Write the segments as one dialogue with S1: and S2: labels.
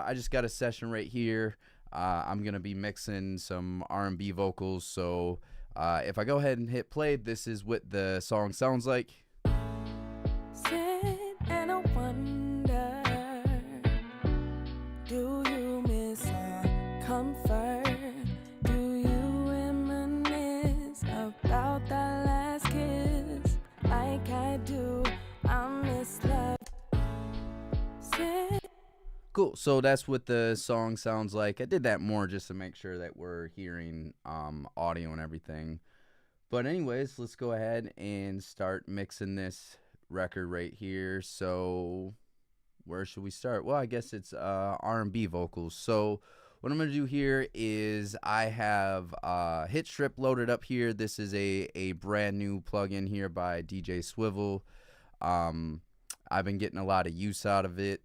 S1: I just got a session right here. I'm gonna be mixing some R&B vocals. So if I go ahead and hit play, this is what the song sounds like.
S2: Sit and I wonder, do you miss our comfort? Do you reminisce about that last kiss like I do? I miss love. Sit.
S1: Cool. So that's what the song sounds like. I did that more just to make sure that we're hearing audio and everything. But anyways, let's go ahead and start mixing this record right here. So where should we start? Well, I guess it's R&B vocals. So what I'm going to do here is I have Hit Strip loaded up here. This is a brand new plugin here by DJ Swivel. I've been getting a lot of use out of it.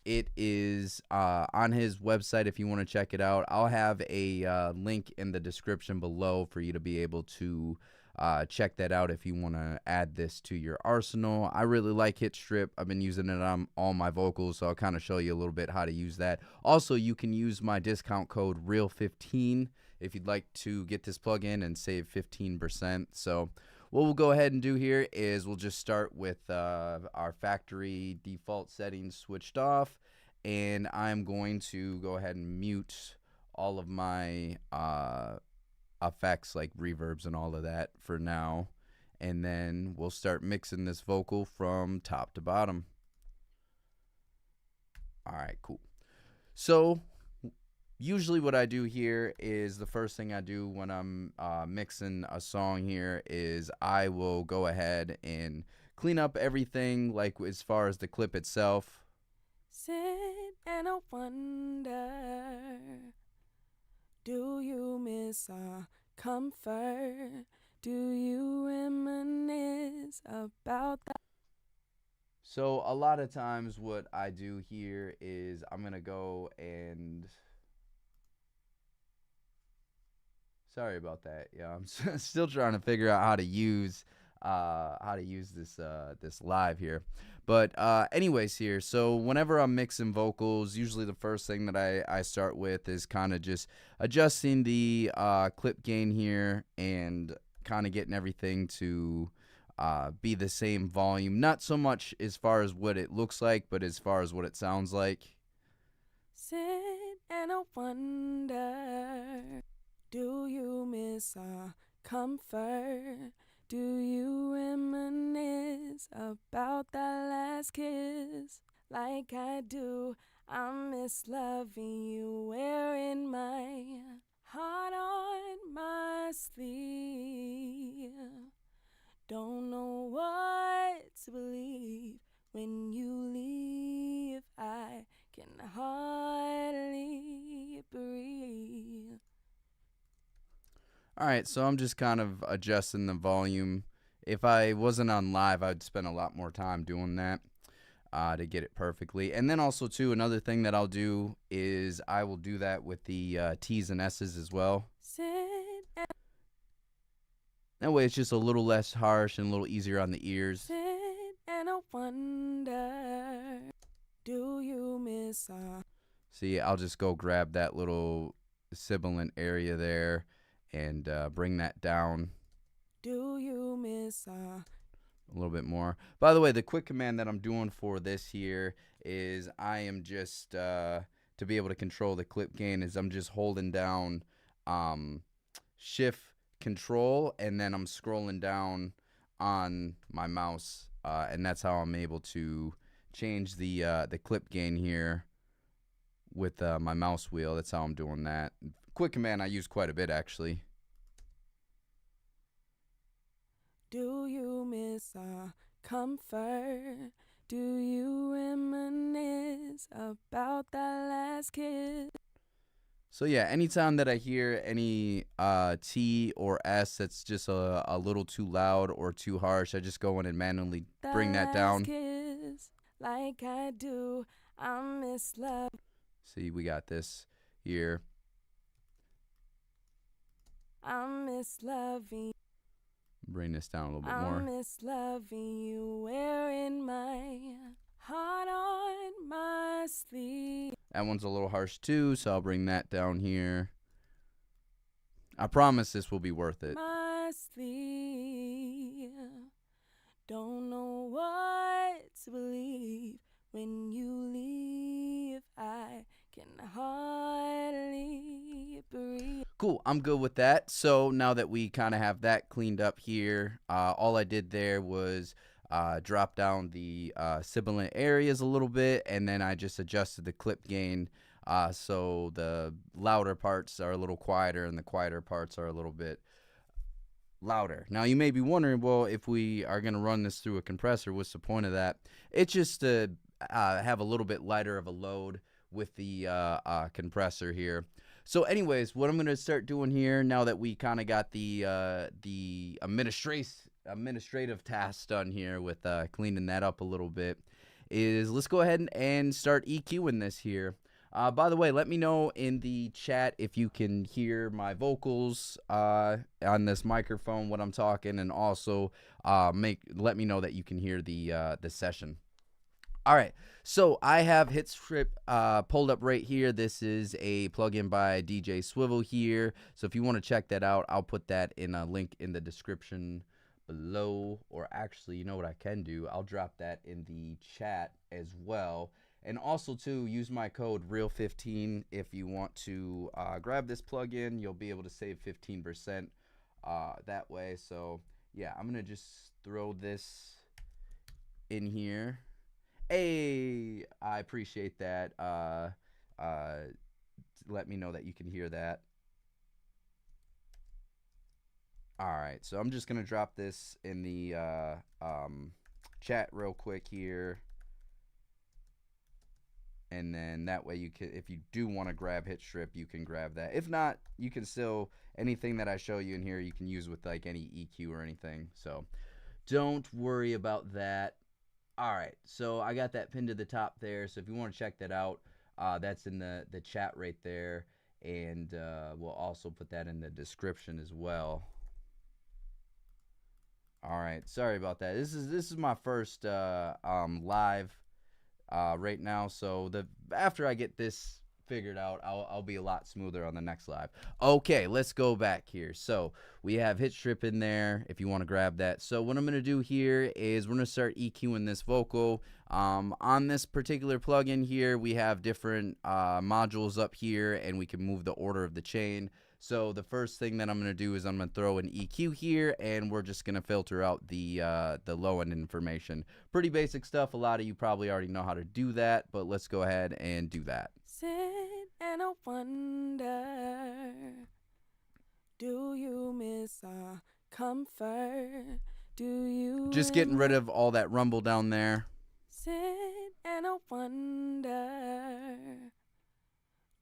S1: It is on his website if you want to check it out. I'll have a link in the description below for you to be able to check that out if you want to add this to your arsenal. I really like Hit Strip. I've been using it on all my vocals, so I'll kind of show you a little bit how to use that. Also, you can use my discount code REAL15 if you'd like to get this plugin and save 15%. So what we'll go ahead and do here is we'll just start with our factory default settings switched off, and I'm going to go ahead and mute all of my effects like reverbs and all of that for now, and then we'll start mixing this vocal from top to bottom. All right, cool. So usually what I do here is the first thing I do when I'm mixing a song here is I will go ahead and clean up everything, like as far as the clip itself.
S2: Sit and I wonder, do you miss our comfort? Do you reminisce about that?
S1: So a lot of times what I do here is I'm going to go and... Sorry about that. Yeah, I'm still trying to figure out how to use this live here. But anyways here, so whenever I'm mixing vocals, usually the first thing that I start with is kind of just adjusting the clip gain here and kind of getting everything to be the same volume. Not so much as far as what it looks like, but as far as what it sounds like.
S2: Sit and I wonder, do you miss our comfort? Do you reminisce about that last kiss like I do? I miss loving you, wearing my heart on my sleeve. Don't know what to believe when you leave. I can hardly breathe.
S1: All right, so I'm just kind of adjusting the volume. If I wasn't on live, I'd spend a lot more time doing that to get it perfectly. And then also, too, another thing that I'll do is I will do that with the T's and S's as well. That way it's just a little less harsh and a little easier on the ears.
S2: Sit and I wonder, do you miss our...
S1: See, I'll just go grab that little sibilant area there and bring that down.
S2: Do you miss our...
S1: A little bit more. By the way, the quick command that I'm doing for this here is I am just, to be able to control the clip gain, is I'm just holding down Shift Control, and then I'm scrolling down on my mouse, and that's how I'm able to change the clip gain here with my mouse wheel. That's how I'm doing that. Quick command I use quite a bit, actually.
S2: Do you miss our comfort? Do you reminisce about that last kiss?
S1: So yeah, anytime that I hear any T or S that's just a little too loud or too harsh, I just go in and manually bring that down.
S2: Kiss, like I do, I miss love.
S1: See, we got this here.
S2: I miss loving.
S1: Bring this down a little bit more.
S2: I miss loving you, wearing my heart on my sleeve.
S1: That one's a little harsh too, so I'll bring that down here. I promise this will be worth it.
S2: My sleep, don't know what to believe. When you leave, I can hardly breathe.
S1: Cool, I'm good with that. So now that we kind of have that cleaned up here, all I did there was drop down the sibilant areas a little bit, and then I just adjusted the clip gain so the louder parts are a little quieter and the quieter parts are a little bit louder. Now you may be wondering, well, if we are going to run this through a compressor, what's the point of that? It's just to have a little bit lighter of a load with the compressor here. So anyways, what I'm going to start doing here, now that we kind of got the administrative tasks done here with cleaning that up a little bit, is let's go ahead and start EQing this here. By the way, let me know in the chat if you can hear my vocals on this microphone, what I'm talking, and also let me know that you can hear the session. All right, so I have Hit Strip pulled up right here. This is a plugin by DJ Swivel here. So if you want to check that out, I'll put that in a link in the description below. Or actually, you know what I can do? I'll drop that in the chat as well. And also, too, use my code REAL15 if you want to grab this plugin. You'll be able to save 15% that way. So, yeah, I'm going to just throw this in here. Hey, I appreciate that. Let me know that you can hear that. All right, so I'm just going to drop this in the chat real quick here. And then that way you can, if you do want to grab Hit Strip, you can grab that. If not, you can still, anything that I show you in here, you can use with like any EQ or anything. So don't worry about that. All right, so I got that pinned to the top there. So if you want to check that out, that's in the chat right there. And we'll also put that in the description as well. All right, sorry about that. This is my first live right now, so after I get this figured out, I'll be a lot smoother on the next live. Okay, let's go back here. So we have Hit Strip in there if you want to grab that. So what I'm going to do here is we're going to start EQing this vocal. On this particular plugin here, we have different modules up here, and we can move the order of the chain. So the first thing that I'm going to do is I'm going to throw an EQ here, and we're just going to filter out the low end information. Pretty basic stuff. A lot of you probably already know how to do that, but let's go ahead and do that.
S2: Sit and I wonder, do you miss our comfort? Do you
S1: just getting rid of all that rumble down there.
S2: Sit and I wonder,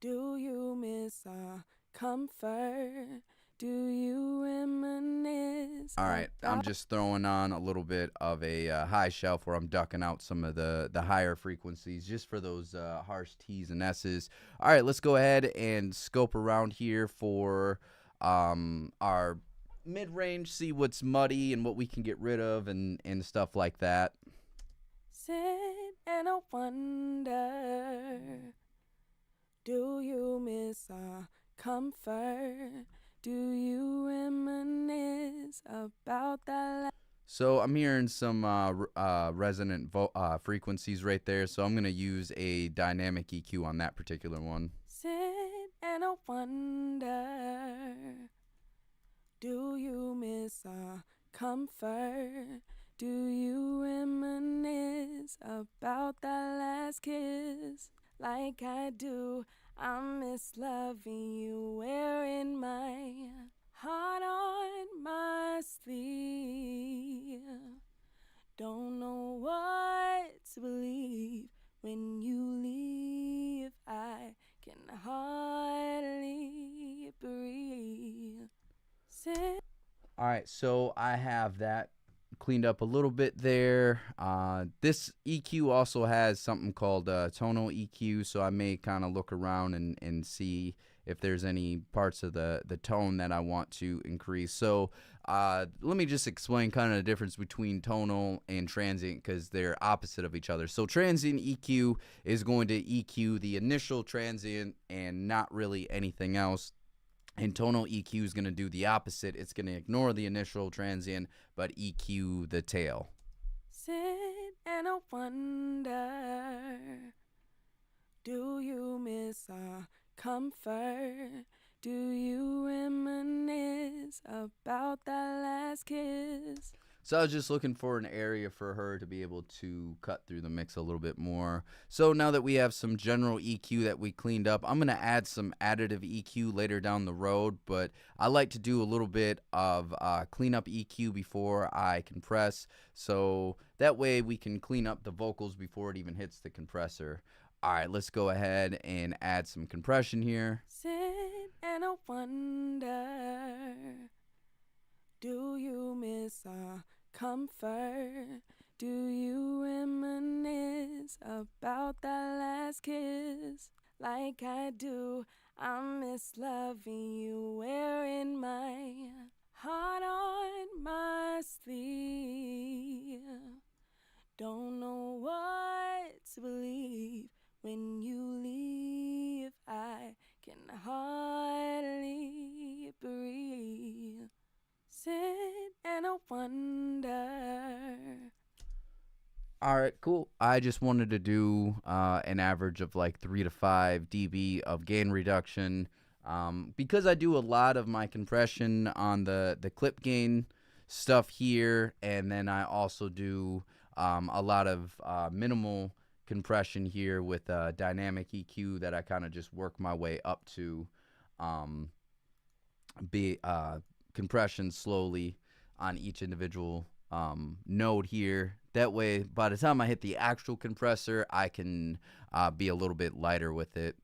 S2: do you miss our comfort? Do you reminisce?
S1: All right, I'm just throwing on a little bit of a high shelf where I'm ducking out some of the higher frequencies just for those harsh T's and S's. All right, let's go ahead and scope around here for our mid-range, see what's muddy and what we can get rid of and stuff like that.
S2: Sit and I wonder, do you miss our comfort? Do you reminisce about that?
S1: So I'm hearing some resonant frequencies right there, so I'm going to use a dynamic EQ on that particular one.
S2: Sit and I wonder, do you miss our comfort? Do you reminisce about that last kiss? Like I do, I miss loving you, wearing my heart on my sleeve. Don't know what to believe. When you leave, I can hardly breathe.
S1: All right, so I have that cleaned up a little bit there. This EQ also has something called tonal EQ, so I may kind of look around and see if there's any parts of the tone that I want to increase. So let me just explain kind of the difference between tonal and transient, because they're opposite of each other. So transient EQ is going to EQ the initial transient and not really anything else. And tonal EQ is going to do the opposite. It's going to ignore the initial transient, but EQ the tail.
S2: Sit and I wonder, do you miss our comfort? Do you reminisce about that last kiss?
S1: So I was just looking for an area for her to be able to cut through the mix a little bit more. So now that we have some general EQ that we cleaned up, I'm going to add some additive EQ later down the road, but I like to do a little bit of cleanup EQ before I compress, so that way we can clean up the vocals before it even hits the compressor. All right, let's go ahead and add some compression here.
S2: Sit and I wonder, do you miss our comfort? Do you reminisce about that last kiss? Like I do, I miss loving you, wearing my heart on my sleeve. Don't know what to believe when you leave. I can hardly breathe. Sit and I wonder.
S1: All right, cool. I just wanted to do an average of like 3 to 5 dB of gain reduction, because I do a lot of my compression on the clip gain stuff here, and then I also do a lot of minimal compression here with dynamic EQ that I kind of just work my way up to compression slowly on each individual node here. That way, by the time I hit the actual compressor, I can be a little bit lighter with it.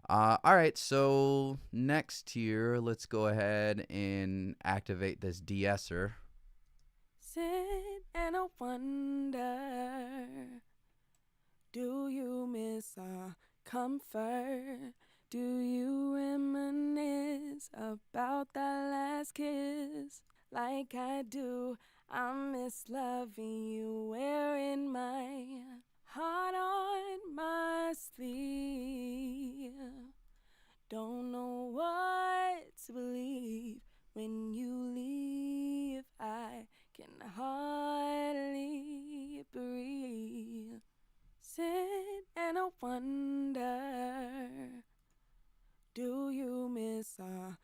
S1: All right, so next here, let's go ahead and activate this de-esser.
S2: Sit and I wonder, do you miss our comfort? Do you reminisce about that last kiss? Like I do, I miss loving you, wearing my heart on my sleeve. Don't know what to believe when you leave. I can hardly breathe. Sit and I wonder, do you miss our...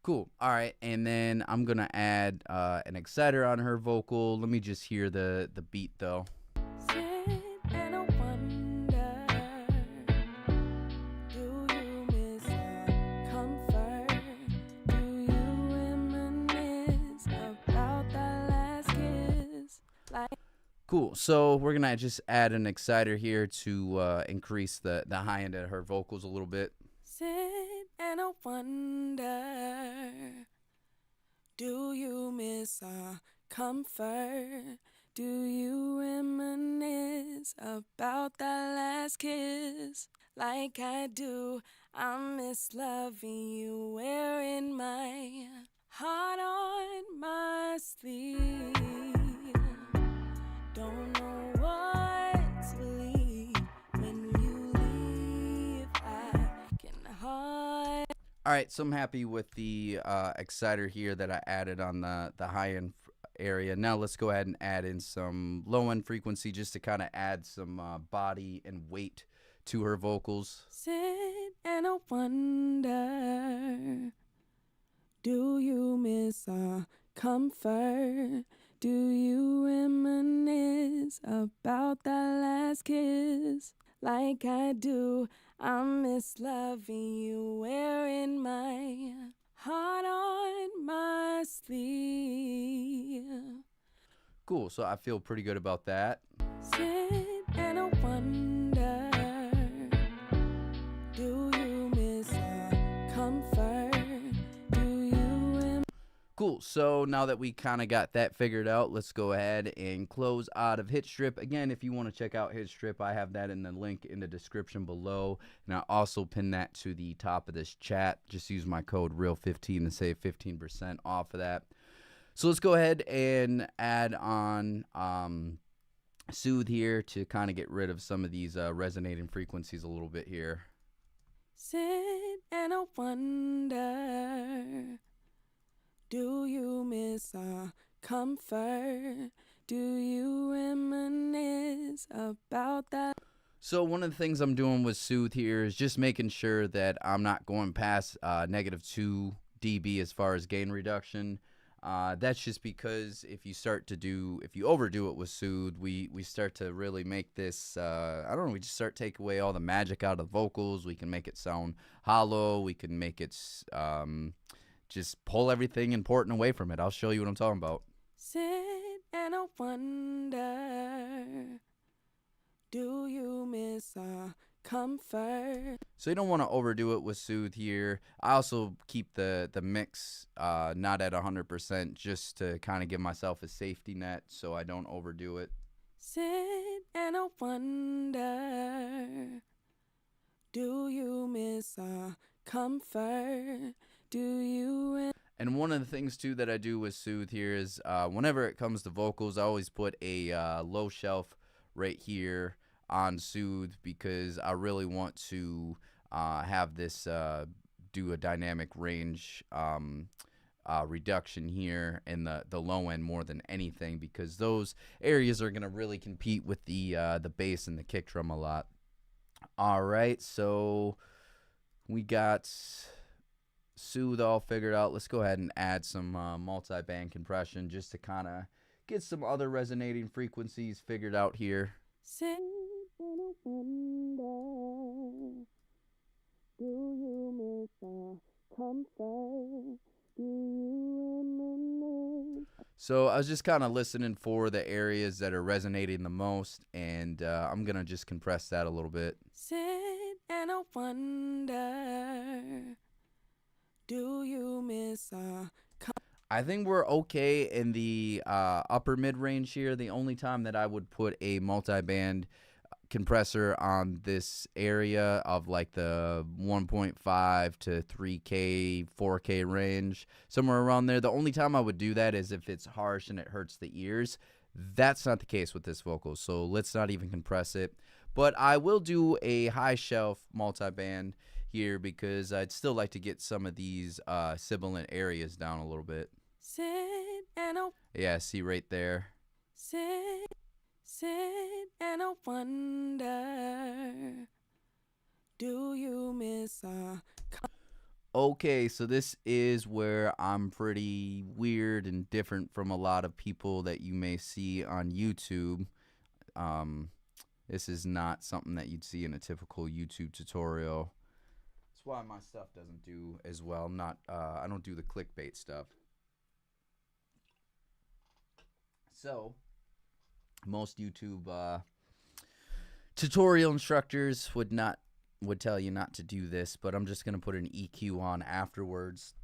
S1: Cool. All right, and then I'm gonna add an exciter on her vocal. Let me just hear the beat though.
S2: Sit and I wonder, do you miss our comfort? Do you reminisce about that last kiss? Like...
S1: Cool. So we're gonna just add an exciter here to increase the high end of her vocals a little bit.
S2: Sit and I wonder, do you miss our comfort? Do you reminisce about that last kiss? Like I do, I miss loving you, wearing my heart on my sleeve. Don't know what to believe when you leave. I can hide.
S1: All right, so I'm happy with the exciter here that I added on the high end area. Now let's go ahead and add in some low end frequency just to kind of add some body and weight to her vocals.
S2: Sit and I wonder, do you miss our comfort? Do you reminisce about that last kiss? Like I do, I miss loving you, wearing my heart on my sleeve.
S1: Cool, so I feel pretty good about that.
S2: Sit and I wonder, do you miss our comfort?
S1: Cool. So now that we kind of got that figured out, let's go ahead and close out of Hit Strip. Again, if you want to check out Hit Strip, I have that in the link in the description below. And I also pin that to the top of this chat. Just use my code REAL15 to save 15% off of that. So let's go ahead and add on Soothe here to kind of get rid of some of these resonating frequencies a little bit here.
S2: Sit and I wonder, do you miss our comfort? Do you reminisce about that?
S1: So one of the things I'm doing with Soothe here is just making sure that I'm not going past -2 dB as far as gain reduction. That's just because if you overdo it with Soothe, we start to really make this, I don't know, we just start to take away all the magic out of the vocals. We can make it sound hollow. We can make it just pull everything important away from it. I'll show you what I'm talking about.
S2: Sit and I wonder, do you miss our comfort?
S1: So you don't want to overdo it with Soothe here. I also keep the mix not at 100% just to kind of give myself a safety net so I don't overdo it.
S2: Sit and I wonder, do you miss our comfort? Do you?
S1: And one of the things too that I do with Soothe here is whenever it comes to vocals, I always put a low shelf right here on Soothe because I really want to have this do a dynamic range reduction here in the low end more than anything, because those areas are going to really compete with the bass and the kick drum a lot. All right, so we got Soothe all figured out. Let's go ahead and add some multi-band compression just to kind of get some other resonating frequencies figured out here.
S2: Sit and I wonder, do you miss our comfort? Do you reminisce?
S1: So I was just kind of listening for the areas that are resonating the most, and I'm going to just compress that a little bit.
S2: Sit and I wonder, do you miss our
S1: I think we're okay in the upper mid-range here. The only time that I would put a multi-band compressor on this area of like the 1.5 to 3K, 4K range, somewhere around there. The only time I would do that is if it's harsh and it hurts the ears. That's not the case with this vocal, so let's not even compress it. But I will do a high shelf multi-band here because I'd still like to get some of these sibilant areas down a little bit.
S2: sit and I
S1: Yeah, see right there.
S2: sit and I wonder, do you miss our
S1: Okay, so this is where I'm pretty weird and different from a lot of people that you may see on YouTube. This is not something that you'd see in a typical YouTube tutorial. That's why my stuff doesn't do as well. I don't do the clickbait stuff. So most YouTube tutorial instructors would tell you not to do this, but I'm just going to put an EQ on afterwards.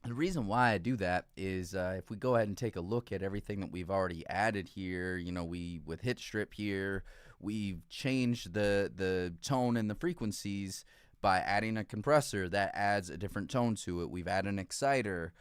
S1: The reason why I do that is if we go ahead and take a look at everything that we've already added here, you know, with Hit Strip here, we've changed the tone and the frequencies by adding a compressor that adds a different tone to it. We've added an exciter.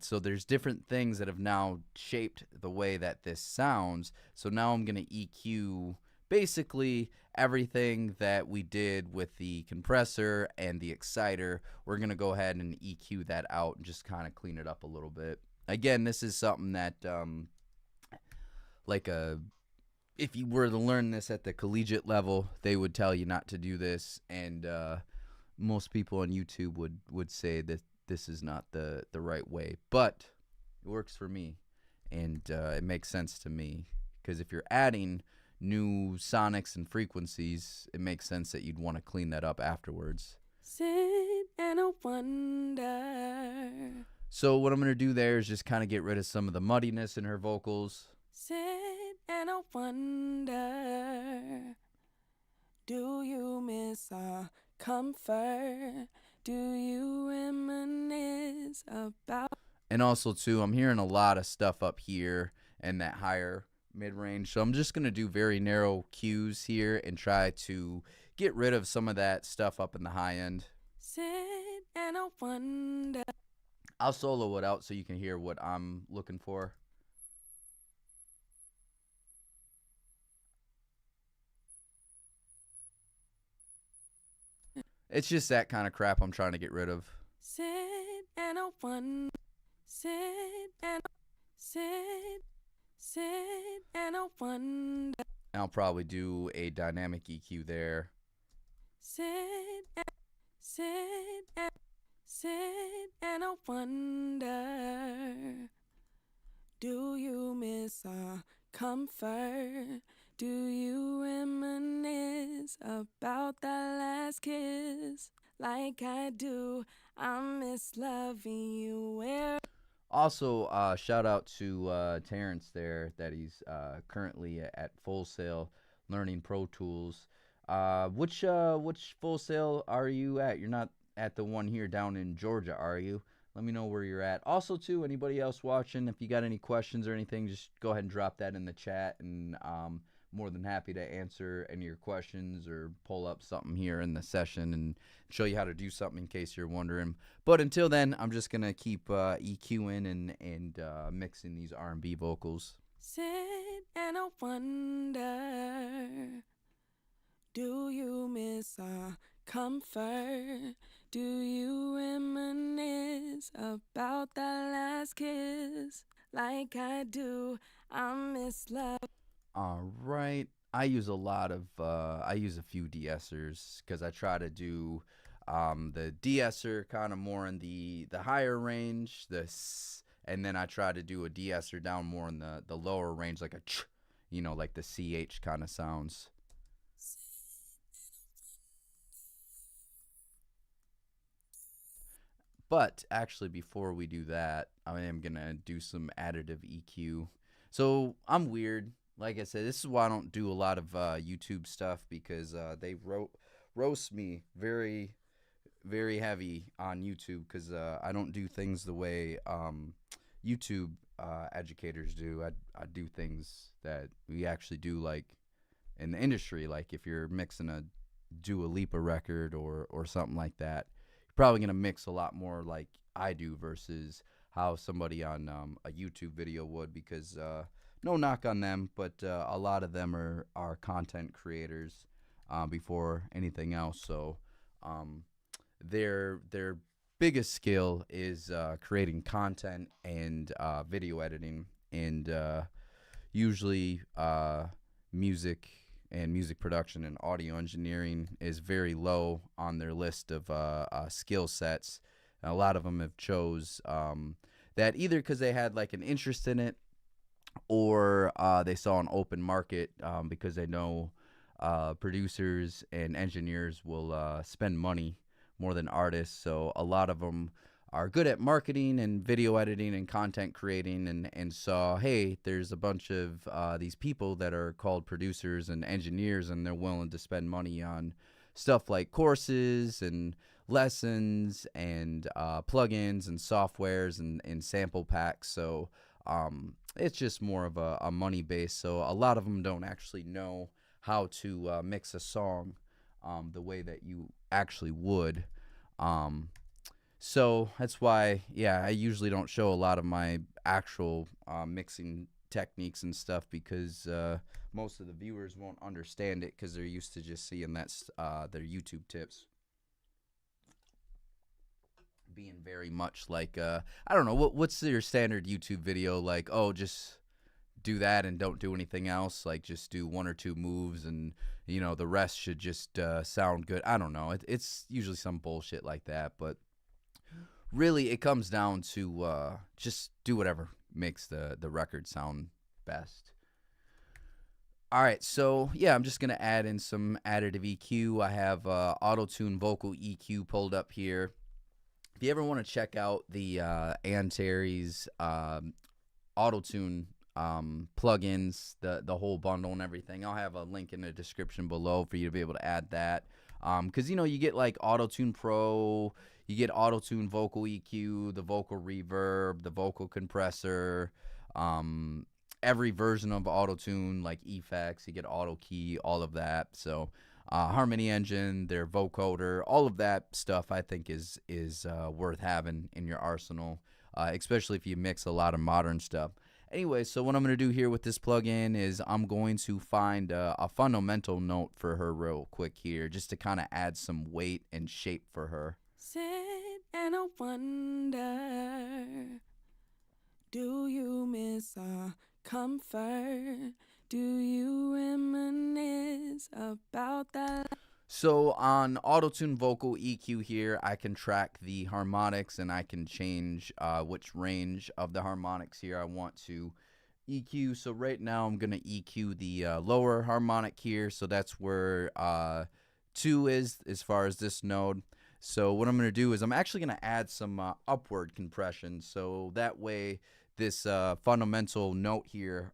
S1: So there's different things that have now shaped the way that this sounds. So now I'm going to EQ basically everything that we did with the compressor and the exciter. We're going to go ahead and EQ that out and just kind of clean it up a little bit. Again, this is something that if you were to learn this at the collegiate level, they would tell you not to do this, and most people on YouTube would say that this is not the right way, but it works for me, and it makes sense to me, because if you're adding new sonics and frequencies, it makes sense that you'd want to clean that up afterwards.
S2: sit and I wonder,
S1: So what I'm going to do there is just kind of get rid of some of the muddiness in her vocals.
S2: sit and I wonder, do you miss our comfort? Do you reminisce about?
S1: And also too, I'm hearing a lot of stuff up here in that higher mid range. So I'm just gonna do very narrow cues here and try to get rid of some of that stuff up in the high end.
S2: Sit and I wonder.
S1: I'll solo it out so you can hear what I'm looking for. It's just that kind of crap I'm trying to get rid of.
S2: Sit and I wonder. Sit and sit, sit and I wonder.
S1: I'll probably do a dynamic EQ there.
S2: Sit and sit and sit and I wonder. Do you miss our comfort? Do you reminisce about that last kiss? Like I do, I miss loving you. Where
S1: Also, shout out to Terrence there that he's currently at Full Sail learning Pro Tools. Which Full Sail are you at? You're not at the one here down in Georgia, are you? Let me know where you're at. Also, too, anybody else watching, if you got any questions or anything, just go ahead and drop that in the chat, and more than happy to answer any of your questions or pull up something here in the session and show you how to do something in case you're wondering. But until then, I'm just gonna keep EQing and mixing these R&B vocals.
S2: sit and I wonder. Do you miss our comfort? Do you reminisce about that last kiss? Like I do, I miss love.
S1: All right. I use a lot of I use a few de-essers because I try to do the de-esser kind of more in the higher range, and then I try to do a de-esser down more in the lower range, like a like the CH kind of sounds. But actually, before we do that, I am gonna do some additive EQ. So I'm weird. Like I said, this is why I don't do a lot of YouTube stuff because they roast me very, very heavy on YouTube because I don't do things the way YouTube educators do. I do things that we actually do, like in the industry. Like if you're mixing a Dua Lipa record or something like that, you're probably gonna mix a lot more like I do versus how somebody on a YouTube video would. Because no knock on them, but a lot of them are content creators before anything else. So their biggest skill is creating content and video editing, and usually music and music production and audio engineering is very low on their list of skill sets. And a lot of them have chose that either because they had like an interest in it, or they saw an open market because they know producers and engineers will spend money more than artists. So a lot of them are good at marketing and video editing and content creating, and saw, hey, there's a bunch of these people that are called producers and engineers, and they're willing to spend money on stuff like courses and lessons and plugins and softwares and sample packs. So it's just more of a money base. So a lot of them don't actually know how to mix a song the way that you actually would. So that's why, yeah, I usually don't show a lot of my actual mixing techniques and stuff because most of the viewers won't understand it because they're used to just seeing that's their YouTube tips being very much like I don't know, what's your standard YouTube video like? Oh, just do that and don't do anything else, like just do one or two moves and the rest should just sound good. I don't know, it's usually some bullshit like that, but really it comes down to just do whatever makes the record sound best. All right, so yeah, I'm just gonna add in some additive EQ. I have auto-tune vocal EQ pulled up here. If you ever want to check out the Antares auto-tune plugins, the whole bundle and everything, I'll have a link in the description below for you to be able to add that. Because you get like Auto-Tune Pro, you get auto-tune vocal EQ, the vocal reverb, the vocal compressor, every version of auto-tune, like effects, you get auto key, all of that. So harmony engine, their vocoder, all of that stuff I think is worth having in your arsenal, especially if you mix a lot of modern stuff. Anyway, so what I'm going to do here with this plugin is I'm going to find a fundamental note for her real quick here, just to kind of add some weight and shape for her.
S2: Sit and I wonder, do you miss our comfort? Do you reminisce about that?
S1: So on auto-tune vocal EQ here, I can track the harmonics and I can change which range of the harmonics here I want to EQ. So right now I'm going to EQ the lower harmonic here. So that's where 2 is as far as this node. So what I'm going to do is I'm actually going to add some upward compression. So that way this fundamental note here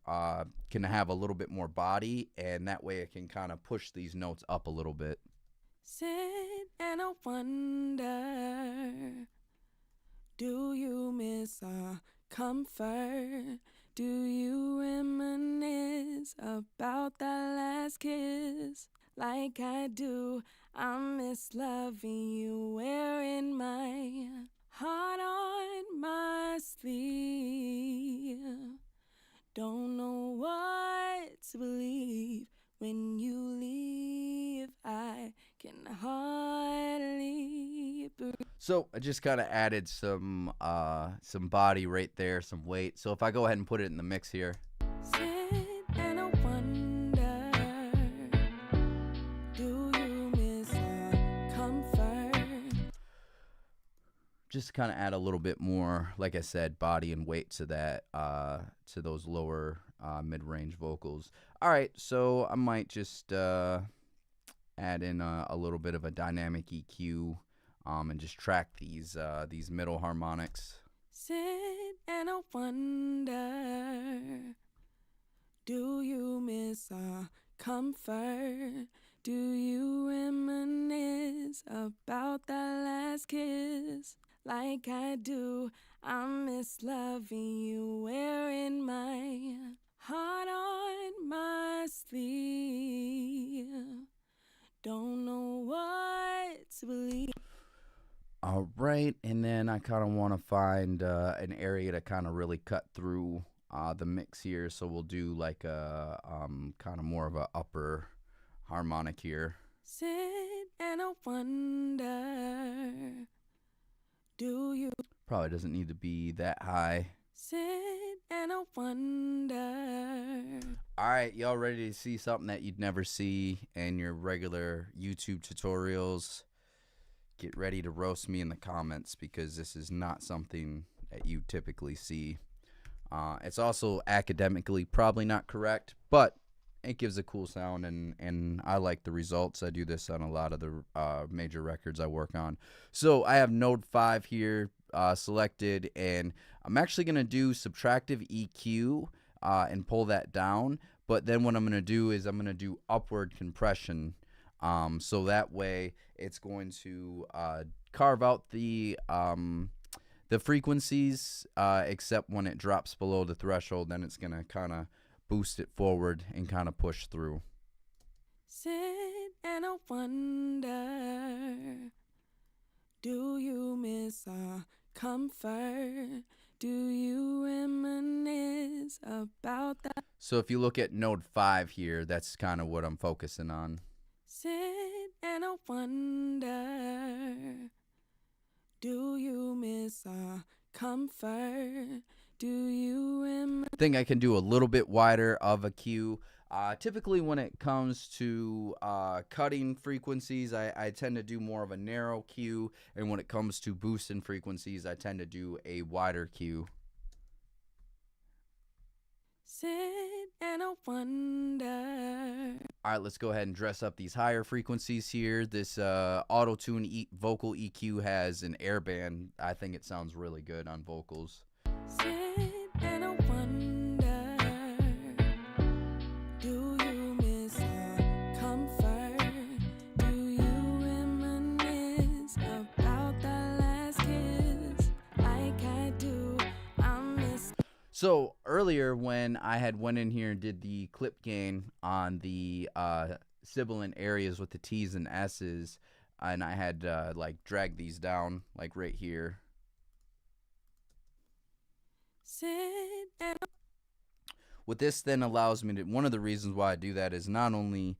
S1: can have a little bit more body, and that way it can kind of push these notes up a little bit.
S2: Sit and I wonder, do you miss our comfort? Do you reminisce about that last kiss? Like I do, I miss loving you, wearing my heart on my sleeve. Don't know what to believe when you leave. I can hardly breathe.
S1: So I just kind of added some body right there, some weight. So if I go ahead and put it in the mix here.
S2: Sit and I wonder, do you miss our comfort?
S1: Just kind of add a little bit more, like I said, body and weight to that, to those lower mid-range vocals. All right, so I might just add in a little bit of a dynamic EQ, and just track these middle harmonics.
S2: Sit and I wonder, do you miss our comfort? Do you reminisce about that last kiss? Like I do, I miss loving you, wearing my heart on my sleeve. Don't know what to believe.
S1: All right, and then I kind of want to find an area to kind of really cut through the mix here. So we'll do like a kind of more of a upper harmonic here.
S2: Sit and I wonder, do you
S1: Probably doesn't need to be that high.
S2: sit and I wonder?
S1: All right, y'all ready to see something that you'd never see in your regular YouTube tutorials? Get ready to roast me in the comments, because this is not something that you typically see. It's also academically probably not correct, but it gives a cool sound, and I like the results. I do this on a lot of the major records I work on. So I have node 5 here selected, and I'm actually going to do subtractive EQ and pull that down. But then what I'm going to do is I'm going to do upward compression. So that way it's going to carve out the frequencies, except when it drops below the threshold, then it's going to kind of boost it forward and kind of push through.
S2: Sit and I wonder, do you miss our comfort? Do you reminisce about that?
S1: So if you look at node 5 here, that's kind of what I'm focusing on.
S2: Sit and I wonder, do you miss our comfort? Do you remember?
S1: I think I can do a little bit wider of a cue. Typically when it comes to cutting frequencies, I tend to do more of a narrow cue, and when it comes to boosting frequencies, I tend to do a wider cue.
S2: Sit and I wonder.
S1: All right, let's go ahead and dress up these higher frequencies here. This auto-tune vocal EQ has an airband. I think it sounds really good on vocals.
S2: Sit and I wonder, do you miss our comfort? Do you reminisce about that
S1: So earlier when I had went in here and did the clip gain on the sibilant areas with the T's and S's, and I had like dragged these down like right here.
S2: Sit and
S1: What this then allows me to, one of the reasons why I do that is not only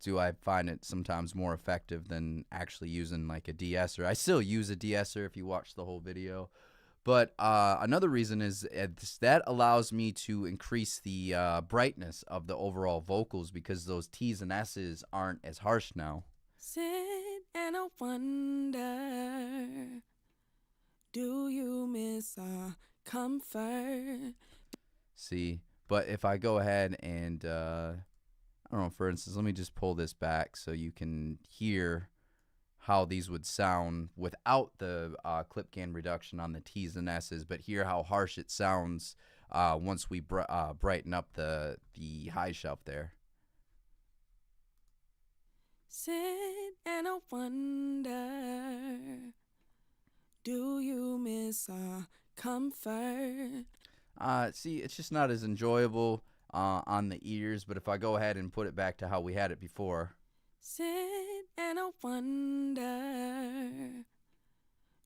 S1: do I find it sometimes more effective than actually using like a de-esser. I still use a de-esser if you watch the whole video. But another reason is that allows me to increase the brightness of the overall vocals because those T's and S's aren't as harsh now.
S2: sit and I wonder, do you miss our comfort?
S1: See, but if I go ahead and I don't know, for instance, let me just pull this back so you can hear how these would sound without the clip gain reduction on the T's and S's, but hear how harsh it sounds once we brighten up the high shelf there.
S2: Sit and I wonder, do you miss our comfort?
S1: See, it's just not as enjoyable on the ears, but if I go ahead and put it back to how we had it before.
S2: Sit and I wonder,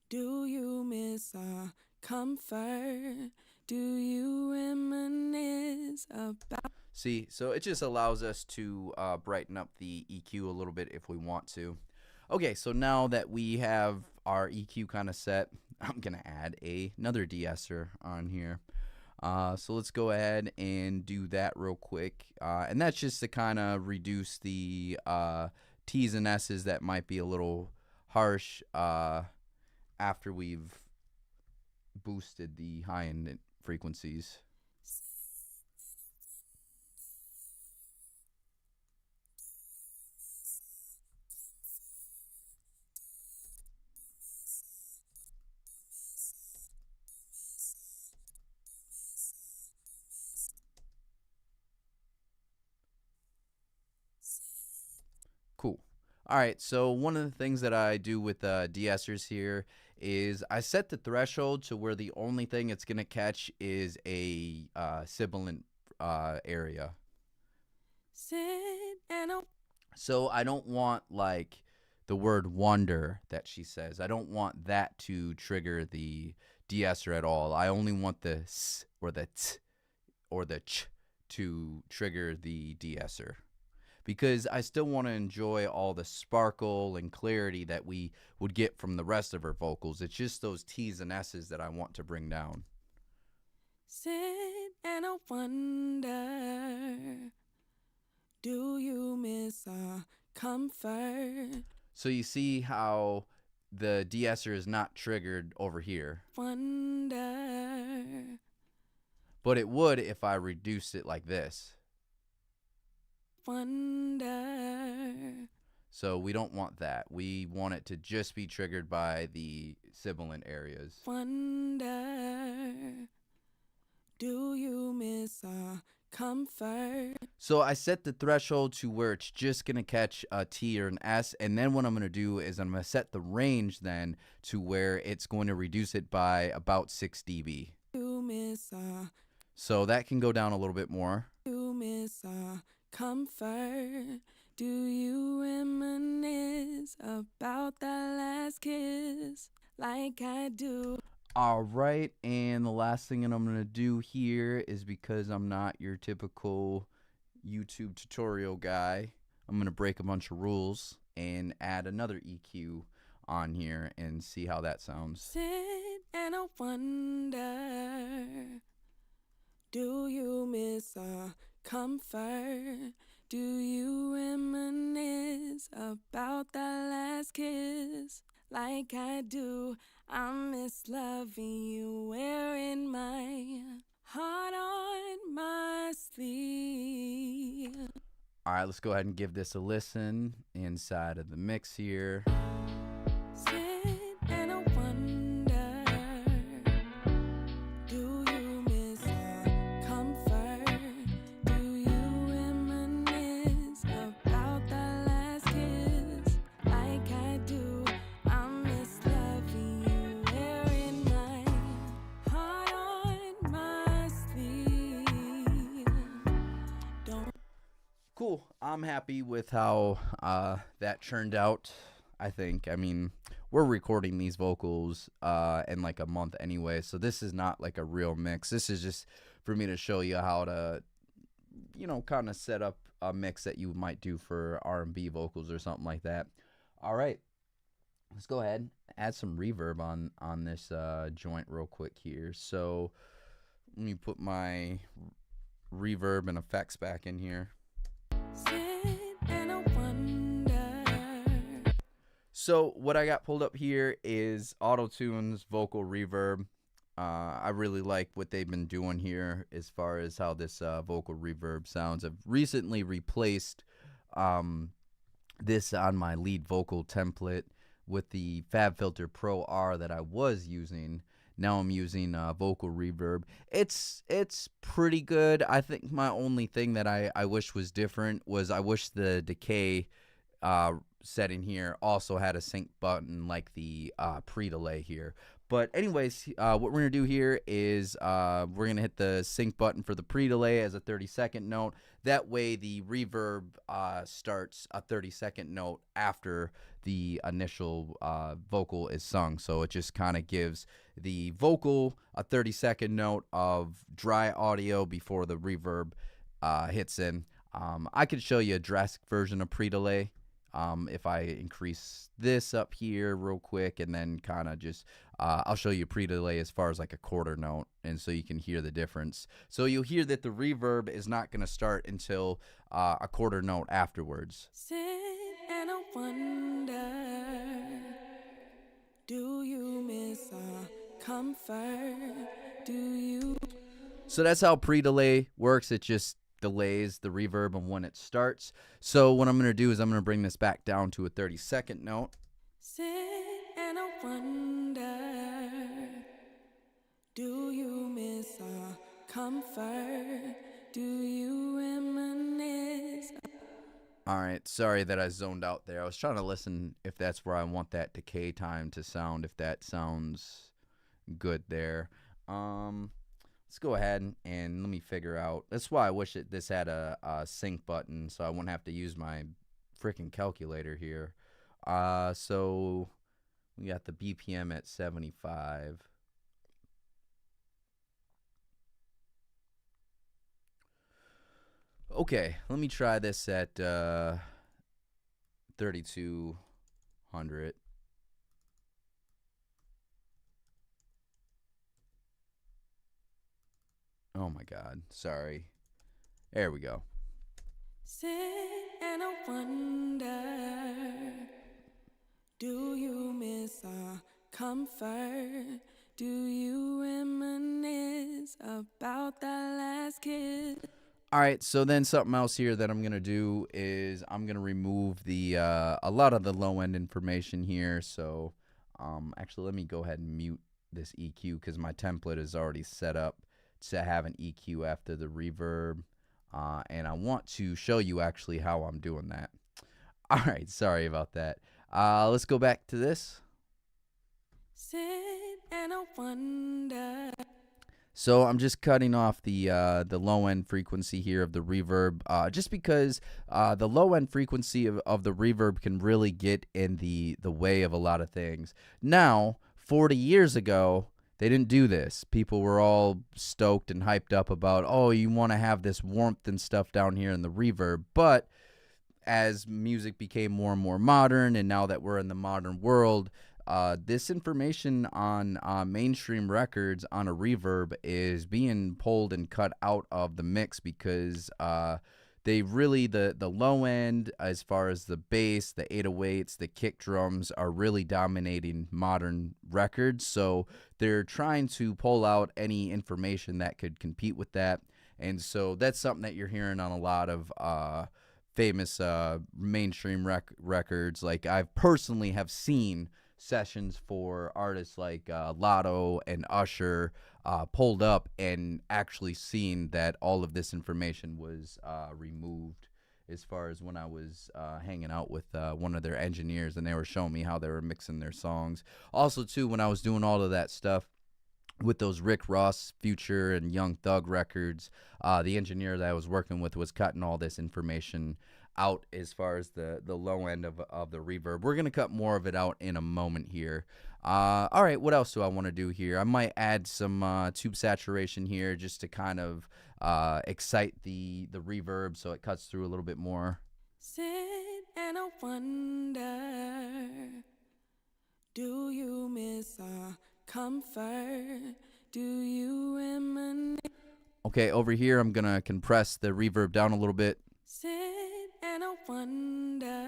S2: do you miss our comfort? Do you reminisce about?
S1: See, so it just allows us to brighten up the EQ a little bit if we want to. Okay, so now that we have our EQ kind of set, I'm going to add another de-esser on here. So let's go ahead and do that real quick. And that's just to kind of reduce the T's and S's that might be a little harsh after we've boosted the high-end frequencies. Cool. All right, so one of the things that I do with de-essers here is I set the threshold to where the only thing it's going to catch is a sibilant area.
S2: Sit and I
S1: So I don't want like the word wonder that she says. I don't want that to trigger the de-esser at all. I only want the s or the t or the ch to trigger the de-esser, because I still want to enjoy all the sparkle and clarity that we would get from the rest of her vocals. It's just those T's and S's that I want to bring down.
S2: sit and I wonder, do you miss our comfort?
S1: So you see how the de-esser is not triggered over here,
S2: Wonder,
S1: but it would if I reduced it like this.
S2: wonder,
S1: So we don't want that. We want it to just be triggered by the sibilant areas.
S2: wonder, do you miss our comfort?
S1: So I set the threshold to where it's just going to catch a T or an S. And then what I'm going to do is I'm going to set the range then to where it's going to reduce it by about 6 dB.
S2: You miss our,
S1: So that can go down a little bit more.
S2: you miss our comfort. Do you reminisce about that last kiss like I do?
S1: All right. And the last thing that I'm going to do here is, because I'm not your typical YouTube tutorial guy, I'm going to break a bunch of rules and add another EQ on here and see how that sounds.
S2: Sit and I wonder, do you miss our comfort? Do you reminisce about that last kiss like I do? I miss loving you, wearing my heart on my sleeve.
S1: All right, let's go ahead and give this a listen inside of the mix here.
S2: Sit and I wonder, do you miss our comfort? Do you reminisce about that last kiss like I do? I miss loving you, wearing my heart on my
S1: I'm happy with how that turned out. I think. I mean, we're recording these vocals in like a month anyway, so this is not like a real mix. This is just for me to show you how to, kind of set up a mix that you might do for R&B vocals or something like that. All right, let's go ahead and add some reverb on this joint real quick here. So let me put my reverb and effects back in here. So what I got pulled up here is Auto-Tune's vocal reverb. I really like what they've been doing here as far as how this vocal reverb sounds. I've recently replaced this on my lead vocal template with the Fab-Filter Pro R that I was using. Now I'm using vocal reverb. It's pretty good. I think my only thing that I wish was different was I wish the decay setting here also had a sync button like the pre-delay here. But anyways, what we're going to do here is we're going to hit the sync button for the pre-delay as a 30-second note. That way the reverb starts a 30-second note after the initial vocal is sung. So it just kind of gives the vocal a 30-second note of dry audio before the reverb hits in. I could show you a drastic version of pre-delay. If I increase this up here real quick and then kind of just I'll show you pre-delay as far as like a quarter note, and so you can hear the difference. So you'll hear that the reverb is not going to start until a quarter note afterwards.
S2: Sit and I wonder, do you miss our comfort? Do you?
S1: So that's how pre-delay works. It just delays the reverb on when it starts. So what I'm going to do is I'm going to bring this back down to a 30-second note.
S2: Sit and I wonder, do you miss our comfort? Do you reminisce?
S1: All right, sorry that I zoned out there. I was trying to listen if that's where I want that decay time to sound, if that sounds good there. Let's go ahead and let me figure out. That's why I wish this had a sync button so I wouldn't have to use my freaking calculator here. So we got the BPM at 75. Okay, let me try this at 3200. Oh my God, sorry. There we go.
S2: Sit and I wonder, do you miss our comfort? Do you reminisce about that last kiss?
S1: All right, so then something else here that I'm going to do is I'm going to remove the a lot of the low-end information here. So actually, let me go ahead and mute this EQ because my template is already set up to have an EQ after the reverb. And I want to show you actually how I'm doing that. All right, sorry about that. Let's go back to this.
S2: Sit and I wonder.
S1: So I'm just cutting off the low end frequency here of the reverb, just because the low end frequency of the reverb can really get in the way of a lot of things. Now, 40 years ago, they didn't do this. People were all stoked and hyped up about, oh, you want to have this warmth and stuff down here in the reverb. But as music became more and more modern, and now that we're in the modern world, this information on mainstream records on a reverb is being pulled and cut out of the mix because they really, the low end, as far as the bass, the 808s, the kick drums, are really dominating modern records. So they're trying to pull out any information that could compete with that. And so that's something that you're hearing on a lot of famous mainstream records. Like I personally have seen sessions for artists like Lotto and Usher pulled up and actually seen that all of this information was removed, as far as when I was hanging out with one of their engineers and they were showing me how they were mixing their songs. Also, too, when I was doing all of that stuff with those Rick Ross, Future, and Young Thug records, the engineer that I was working with was cutting all this information out as far as the low end of the reverb. We're gonna cut more of it out in a moment here. All right, what else do I want to do here? I might add some tube saturation here just to kind of excite the reverb so it cuts through a little bit more.
S2: Sit and I wonder, do you miss our comfort? Do you reminisce?
S1: Okay, over here I'm gonna compress the reverb down a little bit.
S2: Sit and I wonder,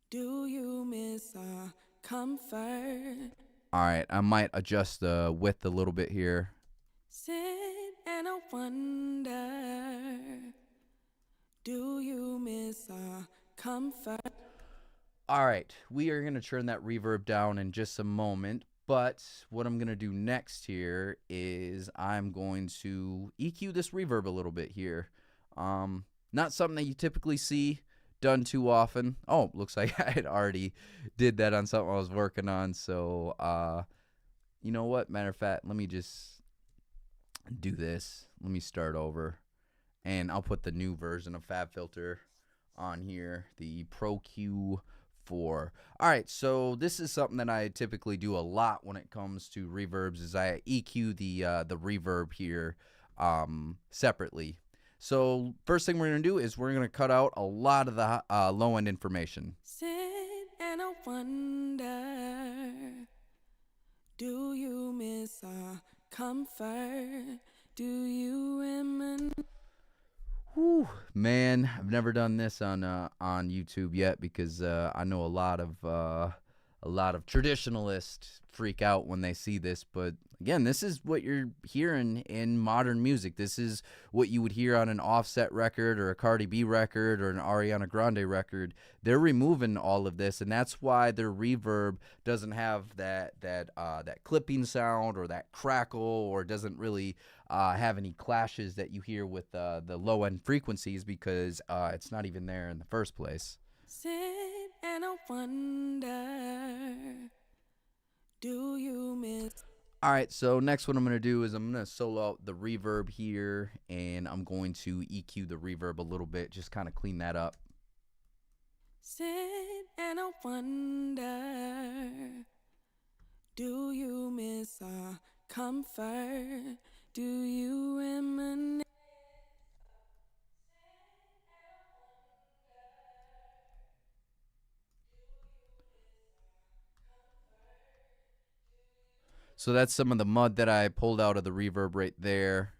S2: do you miss our comfort?
S1: All right, I might adjust the width a little bit here.
S2: Sit and I wonder, do you miss our comfort?
S1: All right, we are going to turn that reverb down in just a moment, but what I'm going to do next here is I'm going to EQ this reverb a little bit here. Not something that you typically see done too often. Oh, looks like I had already did that on something I was working on, so you know what? Matter of fact, let me just do this. Let me start over, and I'll put the new version of Fab-Filter on here, the Pro Q4. All right, so this is something that I typically do a lot when it comes to reverbs, is I EQ the reverb here separately. So first thing we're gonna do is we're gonna cut out a lot of the low end information.
S2: Sit and I wonder, do you miss our comfort? Do you reminisce?
S1: Whew, man, I've never done this on YouTube yet because I know a lot of traditionalists freak out when they see this. But again, this is what you're hearing in modern music. This is what you would hear on an Offset record or a Cardi B record or an Ariana Grande record. They're removing all of this, and that's why their reverb doesn't have that clipping sound or that crackle, or doesn't really have any clashes that you hear with the low end frequencies, because it's not even there in the first place.
S2: Sit and I wonder, do you miss?
S1: All right, so next what I'm going to do is I'm going to solo out the reverb here, and I'm going to EQ the reverb a little bit, just kind of clean that up.
S2: Sit and I wonder, do you miss our comfort? Do you reminisce?
S1: So that's some of the mud that I pulled out of the reverb right there.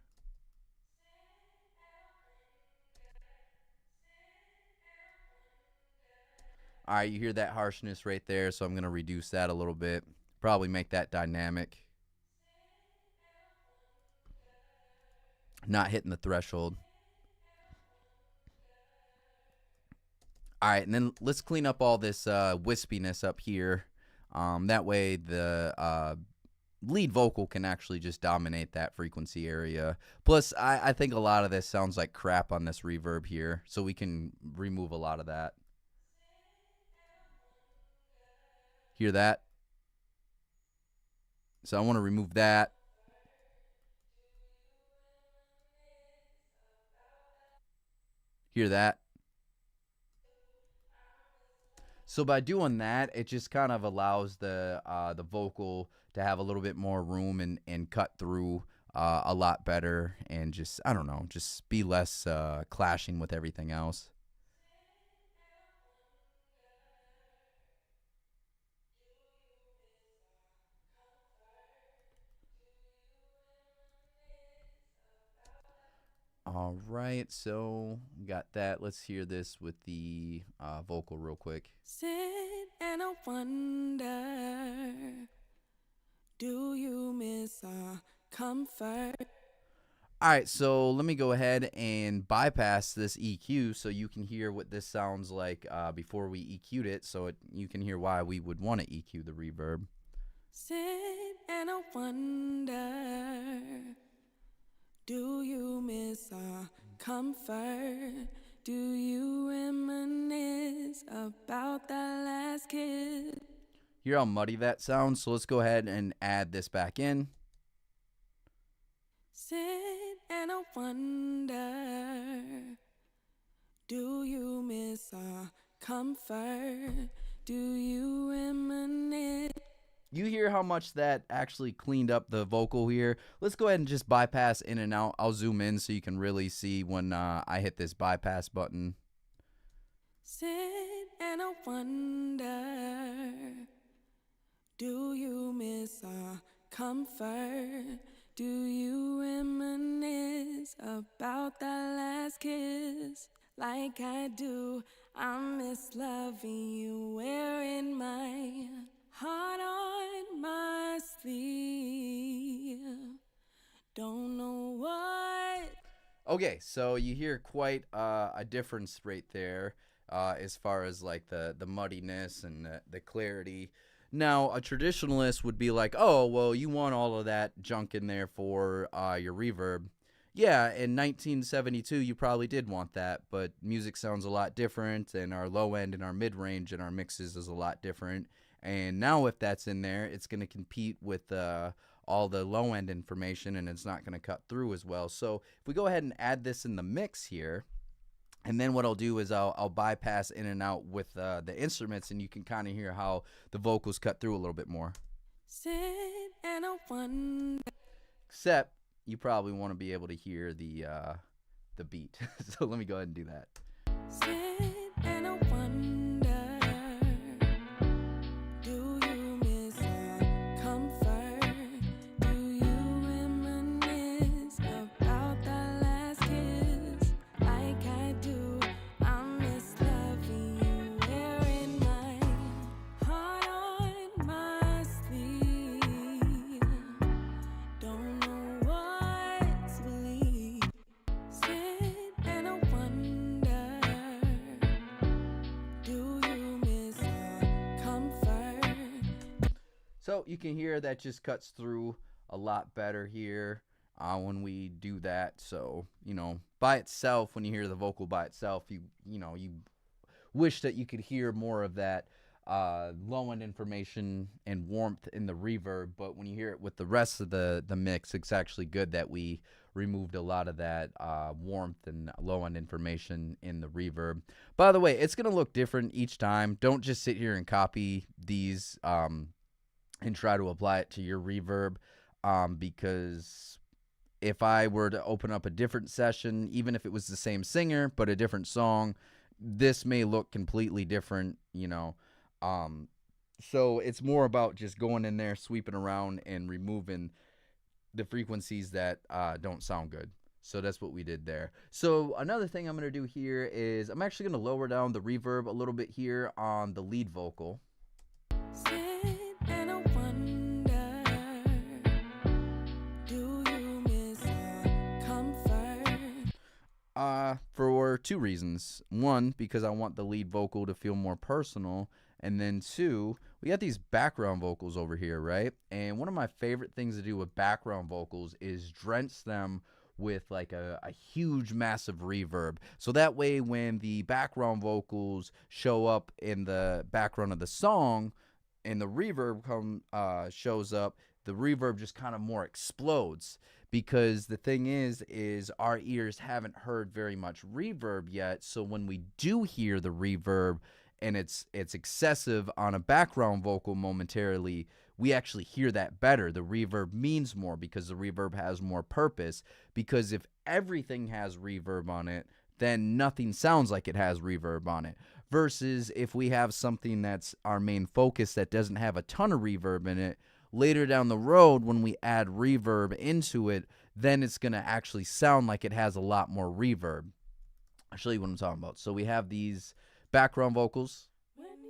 S1: All right, you hear that harshness right there, so I'm going to reduce that a little bit. Probably make that dynamic. Not hitting the threshold. All right, and then let's clean up all this wispiness up here. That way the lead vocal can actually just dominate that frequency area. Plus, I think a lot of this sounds like crap on this reverb here, so we can remove a lot of that. Hear that? So I want to remove that. Hear that? So by doing that, it just kind of allows the vocal to have a little bit more room and cut through a lot better, and just, I don't know, just be less clashing with everything else. All right, so got that. Let's hear this with the vocal real quick.
S2: Sit and I wonder, do you miss our comfort?
S1: All right, so let me go ahead and bypass this EQ so you can hear what this sounds like before we EQ'd it, so you can hear why we would want to EQ the reverb.
S2: Sit and I wonder, do you miss our comfort? Do you reminisce about that last kiss?
S1: Hear how muddy that sounds? So let's go ahead and add this back in.
S2: Sit and I wonder, Do you miss our comfort? Do you reminisce?
S1: You hear how much that actually cleaned up the vocal here. Let's go ahead and just bypass in and out. I'll zoom in so you can really see when I hit this bypass button.
S2: Sit and I wonder, do you miss our comfort? Do you reminisce about that last kiss? Like I do, I miss loving you, wearing my heart on my sleeve. Don't know what.
S1: Okay, so you hear quite a difference right there as far as like the muddiness and the clarity. Now, a traditionalist would be like, oh, well, you want all of that junk in there for your reverb. Yeah, in 1972, you probably did want that, but music sounds a lot different, and our low end and our mid range and our mixes is a lot different. And now, if that's in there, it's going to compete with all the low end information, and it's not going to cut through as well. So, if we go ahead and add this in the mix here, and then what I'll do is I'll bypass in and out with the instruments, and you can kind of hear how the vocals cut through a little bit more.
S2: Sit and I wonder.
S1: Except you probably want to be able to hear the beat. So let me go ahead and do that.
S2: Sit and I wonder, do you miss our comfort? Do you reminisce about that last kiss? Like I do, I miss loving you, wearing my heart on my sleeve. Don't know what to believe. Sit and I wonder, do you miss our comfort?
S1: So you can hear that just cuts through a lot better here when we do that. So, by itself, when you hear the vocal by itself, you wish that you could hear more of that low end information and warmth in the reverb. But when you hear it with the rest of the mix, it's actually good that we removed a lot of that warmth and low end information in the reverb. By the way, it's going to look different each time. Don't just sit here and copy these and try to apply it to your reverb because if I were to open up a different session, even if it was the same singer but a different song, this may look completely different, so it's more about just going in there, sweeping around, and removing the frequencies that don't sound good. So that's what we did there. So another thing I'm going to do here is I'm actually going to lower down the reverb a little bit here on the lead vocal.
S2: Sit and I wonder, do you miss our comfort?
S1: For two reasons. One, because I want the lead vocal to feel more personal. And then two, we got these background vocals over here, right? And one of my favorite things to do with background vocals is drench them with like a huge, massive reverb. So that way when the background vocals show up in the background of the song and the reverb shows up, the reverb just kind of more explodes. Because the thing is our ears haven't heard very much reverb yet. So when we do hear the reverb and it's excessive on a background vocal momentarily, we actually hear that better. The reverb means more because the reverb has more purpose. Because if everything has reverb on it, then nothing sounds like it has reverb on it. Versus if we have something that's our main focus that doesn't have a ton of reverb in it, later down the road when we add reverb into it, then it's going to actually sound like it has a lot more reverb. I'll show you what I'm talking about. So we have these background vocals.
S2: When you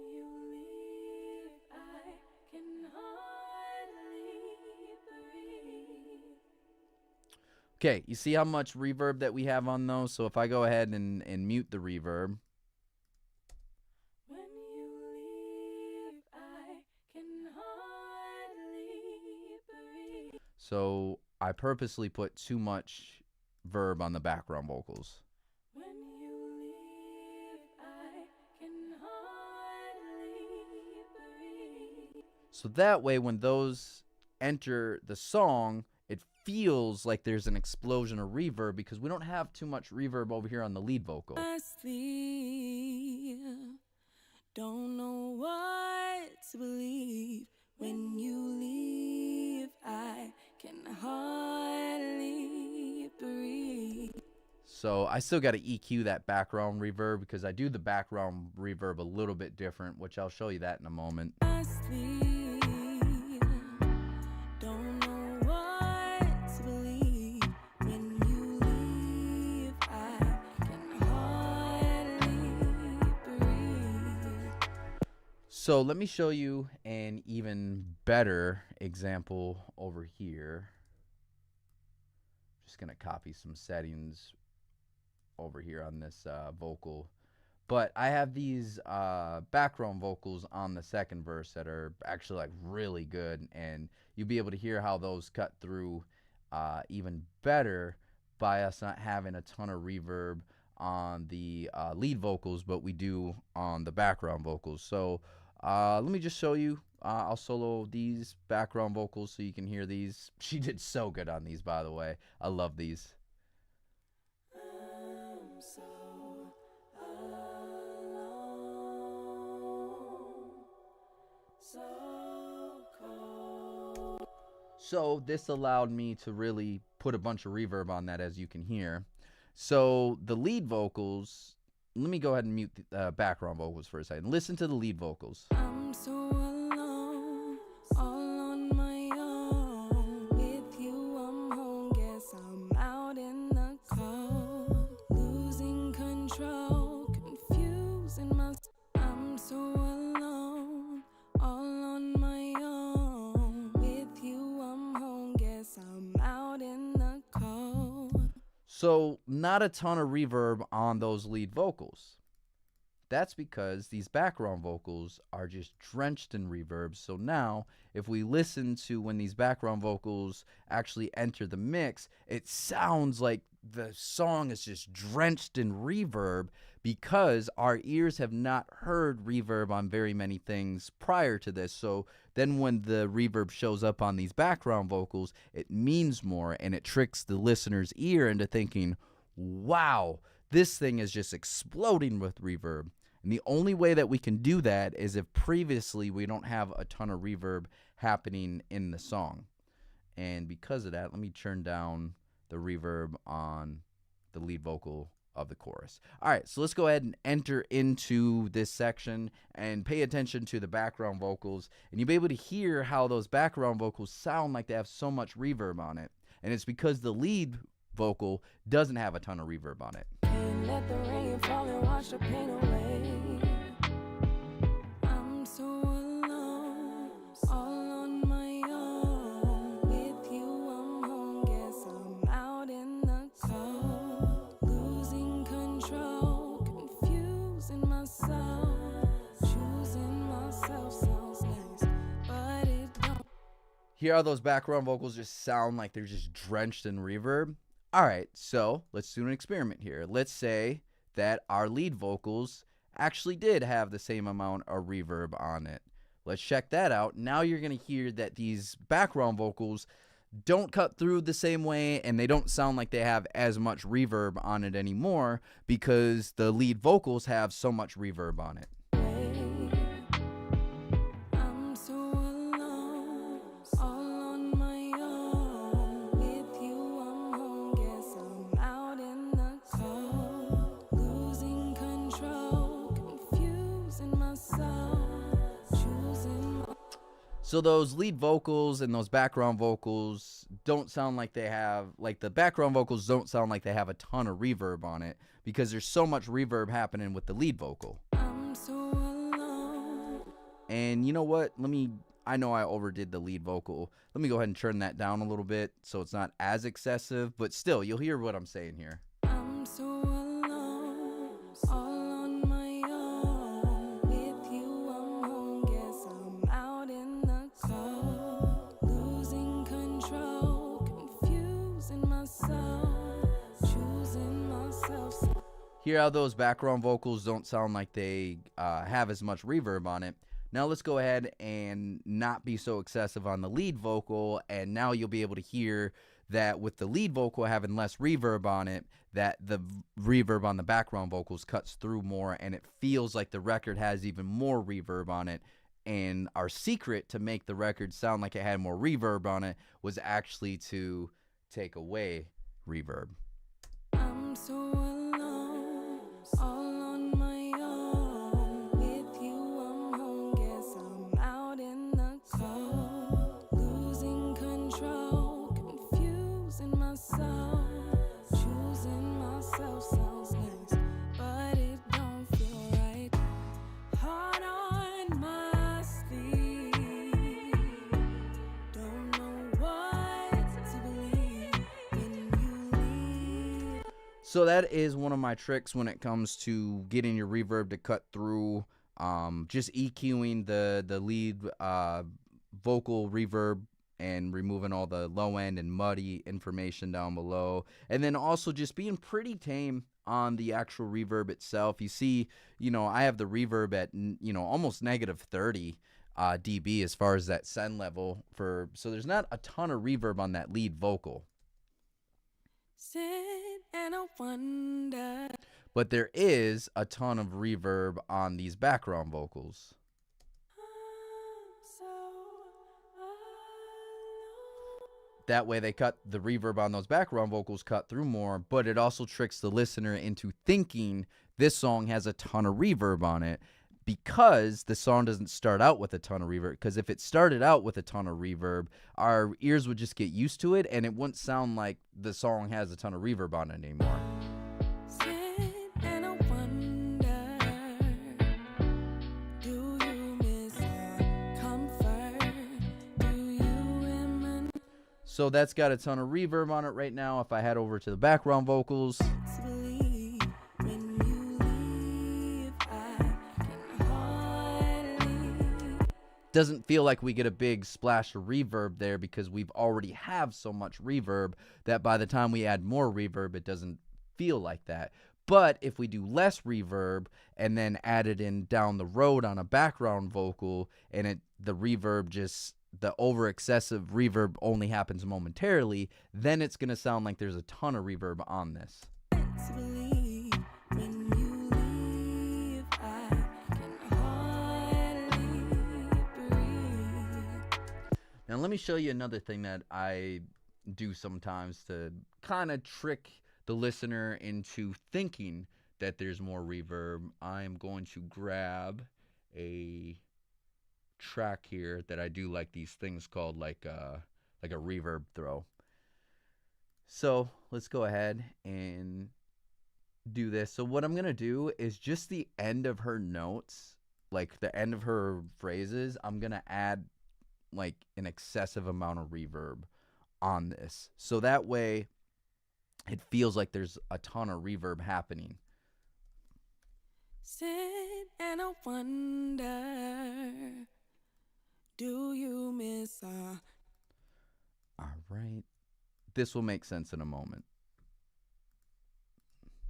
S2: leave, I can hardly breathe.
S1: Okay, you see how much reverb that we have on those? So if I go ahead and mute the reverb.
S2: When you leave, I can hardly breathe.
S1: So I purposely put too much verb on the background vocals.
S2: When you leave, I can hardly breathe.
S1: So that way when those enter the song, it feels like there's an explosion of reverb because we don't have too much reverb over here on the lead vocal.
S2: Honestly, don't know what to believe. When you leave, I can hardly breathe.
S1: So I still got to EQ that background reverb because I do the background reverb a little bit different, which I'll show you that in a moment.
S2: Honestly, don't know what to believe. When you leave, I can hardly breathe.
S1: So let me show you an even better example over here. Just going to copy some settings over here on this vocal. But I have these background vocals on the second verse that are actually like really good, and you'll be able to hear how those cut through even better by us not having a ton of reverb on the lead vocals, but we do on the background vocals. So let me just show you. I'll solo these background vocals so you can hear these. She did so good on these, by the way. I love these.
S2: I'm so so cold.
S1: So this allowed me to really put a bunch of reverb on that, as you can hear. So the lead vocals, let me go ahead and mute the background vocals for a second. Listen to the lead vocals.
S2: I'm so alone, all on my own. With you, I'm home. Guess I'm out in the cold, losing control, confusing myself. I'm so alone, all on my own. With you, I'm home. Guess I'm out in the cold.
S1: So not a ton of reverb on those lead vocals. That's because these background vocals are just drenched in reverb. So now if we listen to when these background vocals actually enter the mix, it sounds like the song is just drenched in reverb because our ears have not heard reverb on very many things prior to this. So then when the reverb shows up on these background vocals, it means more, and it tricks the listener's ear into thinking, wow, this thing is just exploding with reverb. And the only way that we can do that is if previously we don't have a ton of reverb happening in the song. And because of that, let me turn down the reverb on the lead vocal of the chorus. All right, so let's go ahead and enter into this section and pay attention to the background vocals. And you'll be able to hear how those background vocals sound like they have so much reverb on it. And it's because the lead vocal doesn't have a ton of reverb on it.
S2: Can't let the rain fall and wash the pain away. I'm so alone, all on my own. With you, I'm home. Guess I'm out in the cold, losing control, confusing myself. Choosing myself sounds nice, but it don't.
S1: Hear how those background vocals just sound like they're just drenched in reverb? All right, so let's do an experiment here. Let's say that our lead vocals actually did have the same amount of reverb on it. Let's check that out. Now you're going to hear that these background vocals don't cut through the same way, and they don't sound like they have as much reverb on it anymore because the lead vocals have so much reverb on it.
S2: I'm so alone, all on my own. With you, I'm home. Guess I'm out in the cold, losing control, confusing myself, choosing my.
S1: So those lead vocals and those background vocals don't sound like they have, like the background vocals don't sound like they have a ton of reverb on it because there's so much reverb happening with the lead vocal.
S2: I'm so alone.
S1: And you know what? I know I overdid the lead vocal. Let me go ahead and turn that down a little bit so it's not as excessive, but still, you'll hear what I'm saying here.
S2: I'm so alone, all on my own. With you, I'm home. Guess I'm out in the cold, losing control, confusing myself, choosing myself.
S1: Hear how those background vocals don't sound like they have as much reverb on it. Now let's go ahead and not be so excessive on the lead vocal, and now you'll be able to hear that with the lead vocal having less reverb on it, that the reverb on the background vocals cuts through more, and it feels like the record has even more reverb on it. And our secret to make the record sound like it had more reverb on it was actually to take away reverb.
S2: I'm so alone, all on my own. With you, I'm home. Guess I'm out in the cold, losing control, confusing myself, choosing myself sounds nice, but it don't feel right. Heart on my sleeve, don't know what to believe when you leave.
S1: So that is one of my tricks when it comes to getting your reverb to cut through. Just EQing the lead vocal reverb and removing all the low end and muddy information down below. And then also just being pretty tame on the actual reverb itself. You see, I have the reverb at, almost negative 30 dB as far as that send level so there's not a ton of reverb on that lead vocal.
S2: Sit and I wonder.
S1: But there is a ton of reverb on these background vocals. That way they cut the reverb on those background vocals cut through more, but it also tricks the listener into thinking this song has a ton of reverb on it because the song doesn't start out with a ton of reverb. Because if it started out with a ton of reverb, our ears would just get used to it and it wouldn't sound like the song has a ton of reverb on it anymore. So that's got a ton of reverb on it right now. If I head over to the background vocals, doesn't feel like we get a big splash of reverb there because we've already have so much reverb that by the time we add more reverb, it doesn't feel like that. But if we do less reverb and then add it in down the road on a background vocal and the reverb just, the over excessive reverb only happens momentarily, then it's going to sound like there's a ton of reverb on this. Now let me show you another thing that I do sometimes to kind of trick the listener into thinking that there's more reverb. I'm going to grab a track here that I do like these things called like a reverb throw. So let's go ahead and do this. So what I'm gonna do is just the end of her notes, like the end of her phrases, I'm gonna add like an excessive amount of reverb on this, so that way it feels like there's a ton of reverb happening.
S2: Sit and I wonder, do you miss her?
S1: All right, this will make sense in a moment.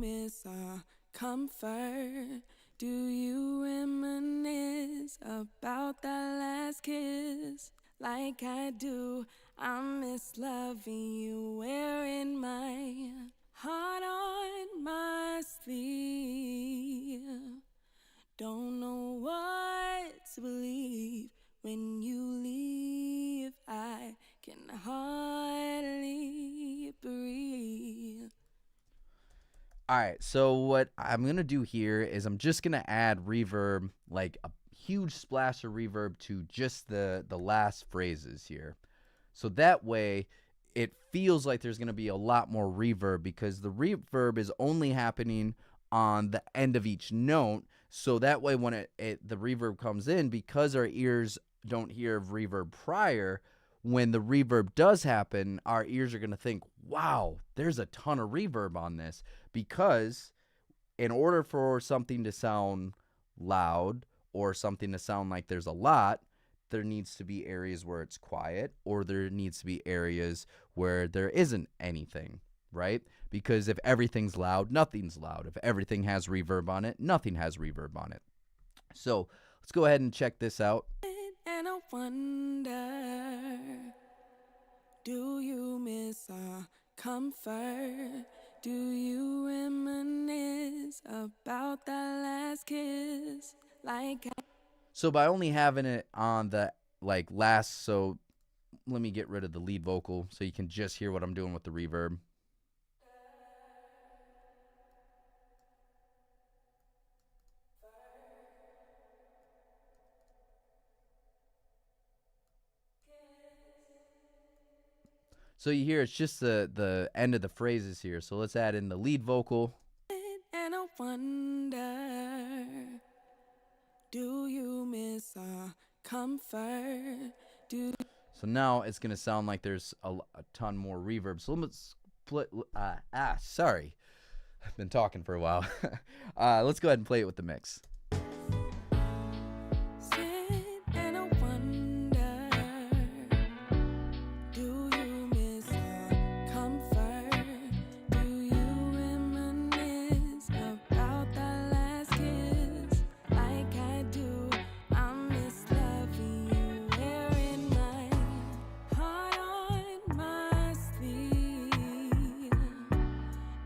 S2: Miss her comfort. Do you reminisce about that last kiss like I do? I miss loving you, wearing my heart on my sleeve. Don't know what to believe when you leave. I can hardly breathe.
S1: All right, so what I'm going to do here is I'm just going to add reverb, like a huge splash of reverb to just the last phrases here. So that way it feels like there's going to be a lot more reverb because the reverb is only happening on the end of each note. So that way when the reverb comes in, because our ears don't hear reverb prior, when the reverb does happen, our ears are going to think, wow, there's a ton of reverb on this. Because in order for something to sound loud or something to sound like there's a lot, there needs to be areas where it's quiet, or there needs to be areas where there isn't anything, right? Because if everything's loud, nothing's loud. If everything has reverb on it, nothing has reverb on it. So let's go ahead and check this out.
S2: And I wonder, do you miss her comfort? Do you reminisce about that last kiss? Like
S1: So by only having it on the last, so let me get rid of the lead vocal so you can just hear what I'm doing with the reverb. So you hear it's just the end of the phrases here. So let's add in the lead vocal.
S2: and I wonder, do you miss our comfort?
S1: So now it's going to sound like there's a ton more reverb. So let's split. Sorry. I've been talking for a while. Let's go ahead and play it with the mix.
S2: Sit and I wonder, do you miss our comfort? Do you reminisce about that last kiss? Like I do, I miss loving you, wearing my heart on my sleeve.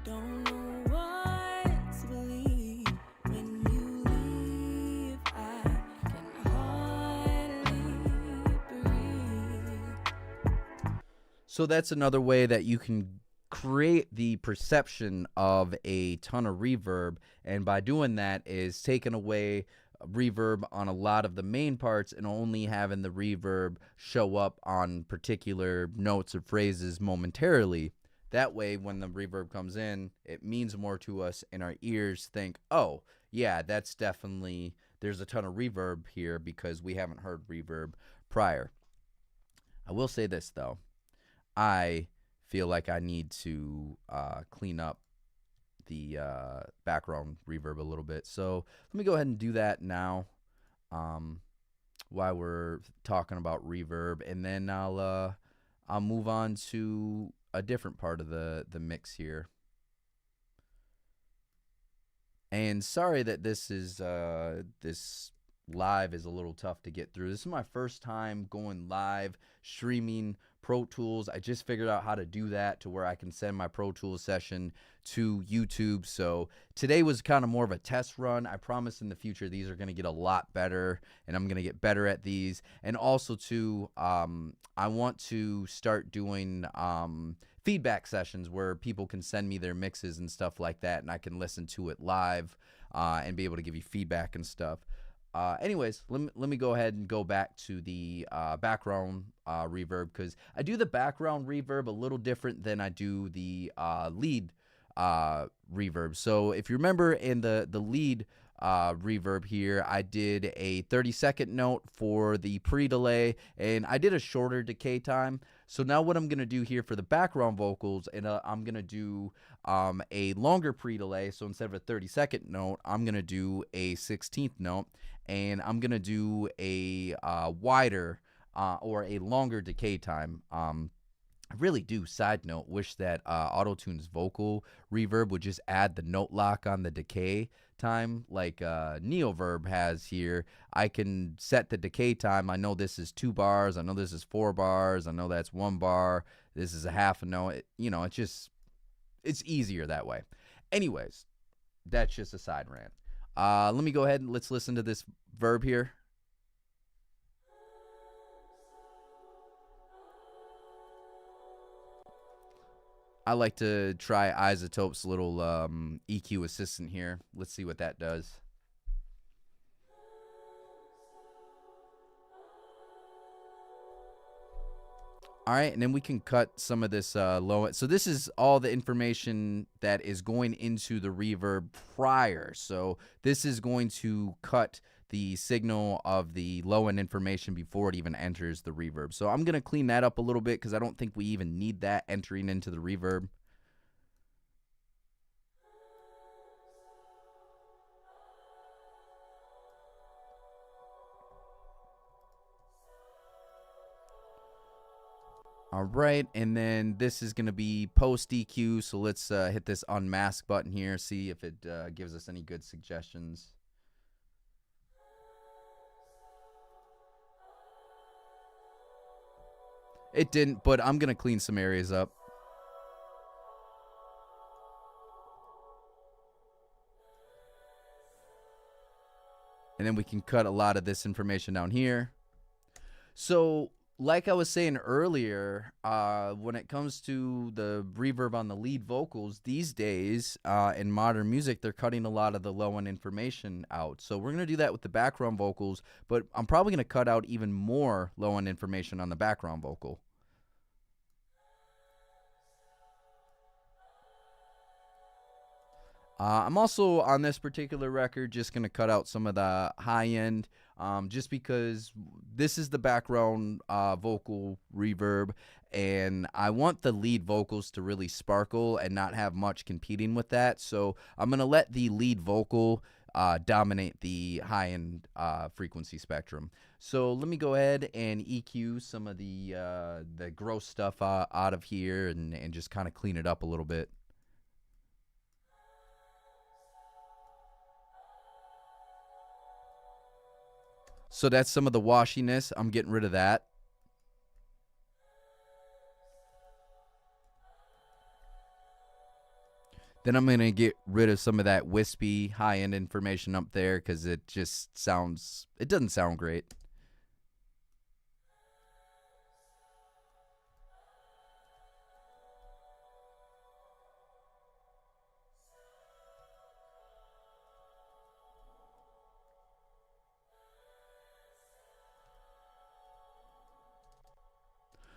S2: Don't know what to believe when you leave. I can hardly breathe.
S1: So that's another way that you can create the perception of a ton of reverb, and by doing that is taking away reverb on a lot of the main parts and only having the reverb show up on particular notes or phrases momentarily. That way when the reverb comes in, it means more to us, and our ears think, oh yeah, that's definitely, there's a ton of reverb here because we haven't heard reverb prior. I will say this though, I feel like I need to clean up the background reverb a little bit. So let me go ahead and do that now while we're talking about reverb, and then I'll move on to a different part of the mix here. And sorry that this is this live is a little tough to get through. This is my first time going live streaming Pro Tools. I just figured out how to do that to where I can send my Pro Tools session to YouTube. So today was kind of more of a test run. I promise in the future these are going to get a lot better, and I'm going to get better at these. And also too, I want to start doing feedback sessions where people can send me their mixes and stuff like that, and I can listen to it live and be able to give you feedback and stuff. Anyways, let me go ahead and go back to the background reverb, because I do the background reverb a little different than I do the lead reverb. So if you remember in the lead reverb here, I did a 30-second note for the pre-delay, and I did a shorter decay time. So now what I'm going to do here for the background vocals, and I'm going to do a longer pre-delay. So instead of a 30-second note, I'm going to do a 16th note, and I'm going to do a wider or a longer decay time. I really do, side note, wish that Auto-Tune's vocal reverb would just add the note lock on the decay time like Neoverb has here. I can set the decay time. I know this is 2 bars. I know this is 4 bars. I know that's 1 bar. This is a half a note. It's easier that way. Anyways, that's just a side rant. Let me go ahead and let's listen to this verb here. I like to try Isotope's little EQ assistant here. Let's see what that does. All right, and then we can cut some of this low. So this is all the information that is going into the reverb prior. So this is going to cut the signal of the low end information before it even enters the reverb. So I'm going to clean that up a little bit because I don't think we even need that entering into the reverb. All right, and then this is going to be post EQ, so let's hit this unmask button here, see if it gives us any good suggestions. It didn't, but I'm going to clean some areas up. and then we can cut a lot of this information down here. So like I was saying earlier, when it comes to the reverb on the lead vocals, these days in modern music, they're cutting a lot of the low-end information out. So we're going to do that with the background vocals, but I'm probably going to cut out even more low-end information on the background vocal. I'm also, on this particular record, just going to cut out some of the high end, just because this is the background vocal reverb, and I want the lead vocals to really sparkle and not have much competing with that. So I'm going to let the lead vocal dominate the high end frequency spectrum. So let me go ahead and EQ some of the gross stuff out of here and just kind of clean it up a little bit. So that's some of the washiness. I'm getting rid of that. Then I'm going to get rid of some of that wispy high-end information up there because it just sounds, it doesn't sound great.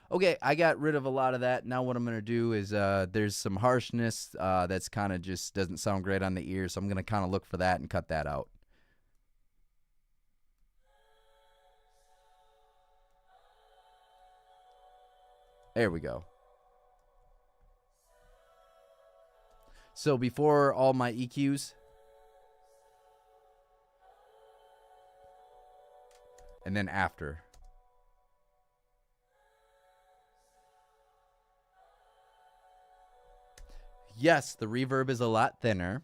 S1: Okay, I got rid of a lot of that. Now what I'm going to do is there's some harshness that's kind of just doesn't sound great on the ear, so I'm going to kind of look for that and cut that out. There we go. So before all my EQs, and then after. Yes, the reverb is a lot thinner.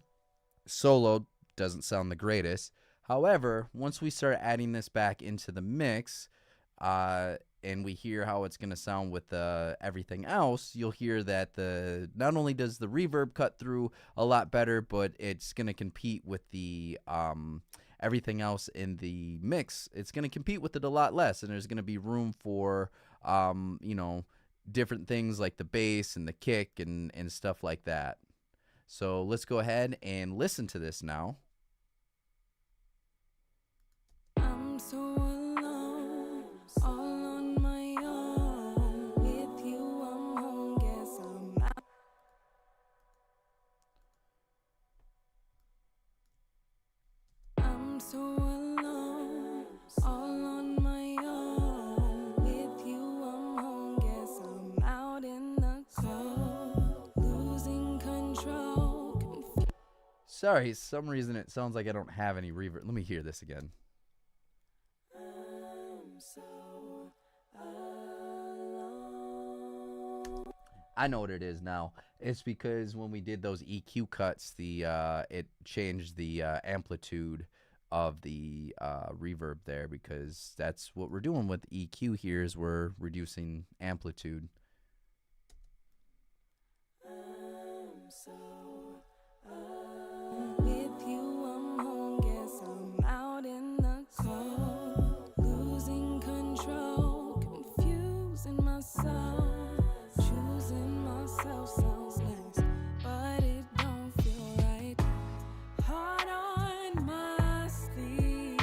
S1: Solo doesn't sound the greatest. However, once we start adding this back into the mix, and we hear how it's going to sound with everything else, you'll hear that not only does the reverb cut through a lot better, but it's going to compete with the everything else in the mix. It's going to compete with it a lot less, and there's going to be room for different things like the bass and the kick and stuff like that. So let's go ahead and listen to this now.
S2: I'm so alone, all on my own. With you, I'm home, guess I'm out. I'm so alone, all on my own. With you, I'm home, guess I'm out in the cold, losing control.
S1: Sorry, some reason it sounds like I don't have any reverb. Let me hear this again.
S2: I'm so alone.
S1: I know what it is now. It's because when we did those EQ cuts, it changed the amplitude of the reverb there, because that's what we're doing with EQ here is we're reducing amplitude.
S2: I'm so with you, I'm home, guess I'm out in the cold, losing control, confusing myself, choosing myself sounds nice, but it don't feel right. Heart on my sleeve,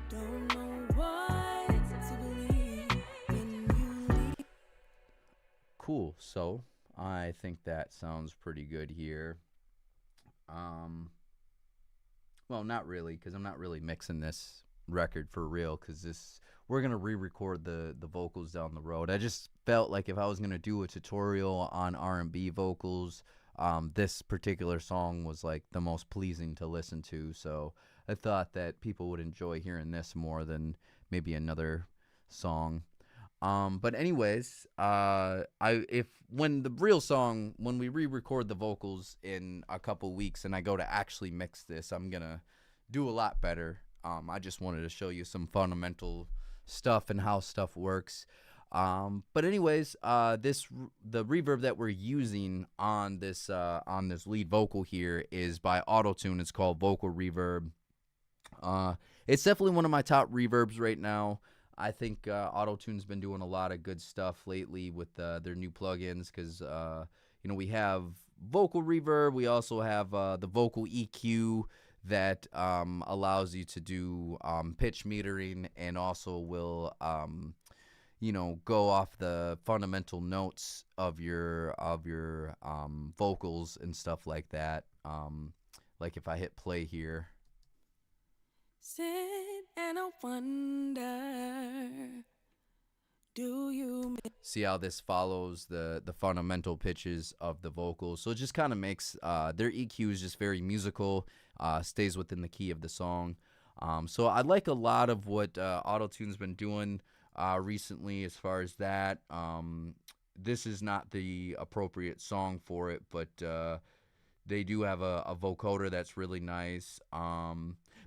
S2: don't know what to believe when you leave.
S1: Cool. So I think that sounds pretty good here. Well, not really, because I'm not really mixing this record for real, because we're gonna re-record the vocals down the road. I just felt like if I was gonna do a tutorial on R&B vocals, this particular song was like the most pleasing to listen to, so I thought that people would enjoy hearing this more than maybe another song. But anyways, when we re-record the vocals in a couple weeks and I go to actually mix this, I'm gonna do a lot better. I just wanted to show you some fundamental stuff and how stuff works. But anyways, the reverb that we're using on this lead vocal here is by Auto-Tune. It's called Vocal Reverb. Uh, it's definitely one of my top reverbs right now. I think Auto-Tune's been doing a lot of good stuff lately with their new plugins because, we have vocal reverb. We also have the vocal EQ that allows you to do pitch metering and also will, go off the fundamental notes of your vocals and stuff like that. Like if I hit play here.
S2: Sit and I wonder, do you
S1: See how this follows the fundamental pitches of the vocals. So it just kind of makes their EQ is just very musical, stays within the key of the song. So I like a lot of what Auto-Tune's been doing recently as far as that. This is not the appropriate song for it, but they do have a vocoder that's really nice.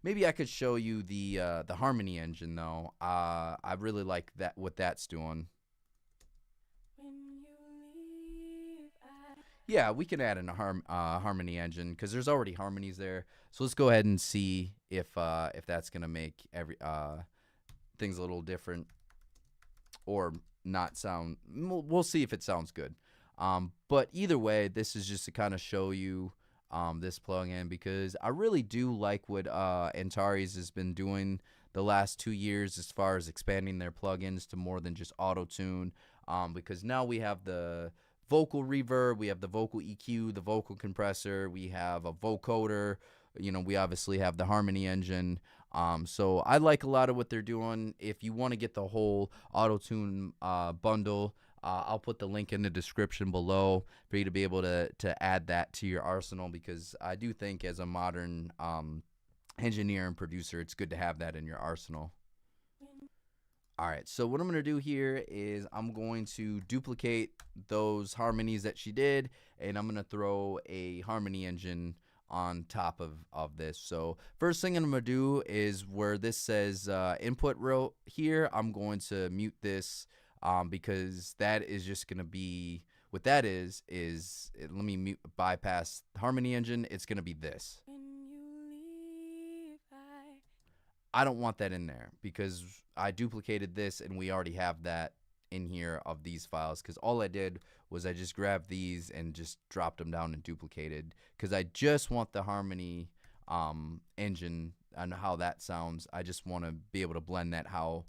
S1: Maybe I could show you the harmony engine though. I really like that what that's doing.
S2: when you leave,
S1: Yeah, we can add in a harmony engine because there's already harmonies there. So let's go ahead and see if that's gonna make every things a little different or not sound. We'll see if it sounds good. But either way, this is just to kind of show you this plugin because I really do like what Antares has been doing the last 2 years as far as expanding their plugins to more than just Auto-Tune. Because now we have the vocal reverb, we have the vocal EQ, the vocal compressor, we have a vocoder. We obviously have the harmony engine. So I like a lot of what they're doing. If you want to get the whole Auto-Tune bundle, I'll put the link in the description below for you to be able to add that to your arsenal because I do think as a modern engineer and producer, it's good to have that in your arsenal. All right, so what I'm going to do here is I'm going to duplicate those harmonies that she did, and I'm going to throw a harmony engine on top of this. So first thing I'm going to do is where this says input row here, I'm going to mute this because that is just going to be, what that is let me bypass the harmony engine. It's going to be this.
S2: when you leave,
S1: I don't want that in there because I duplicated this and we already have that in here of these files because all I did was I just grabbed these and just dropped them down and duplicated because I just want the harmony engine and how that sounds. I just want to be able to blend that how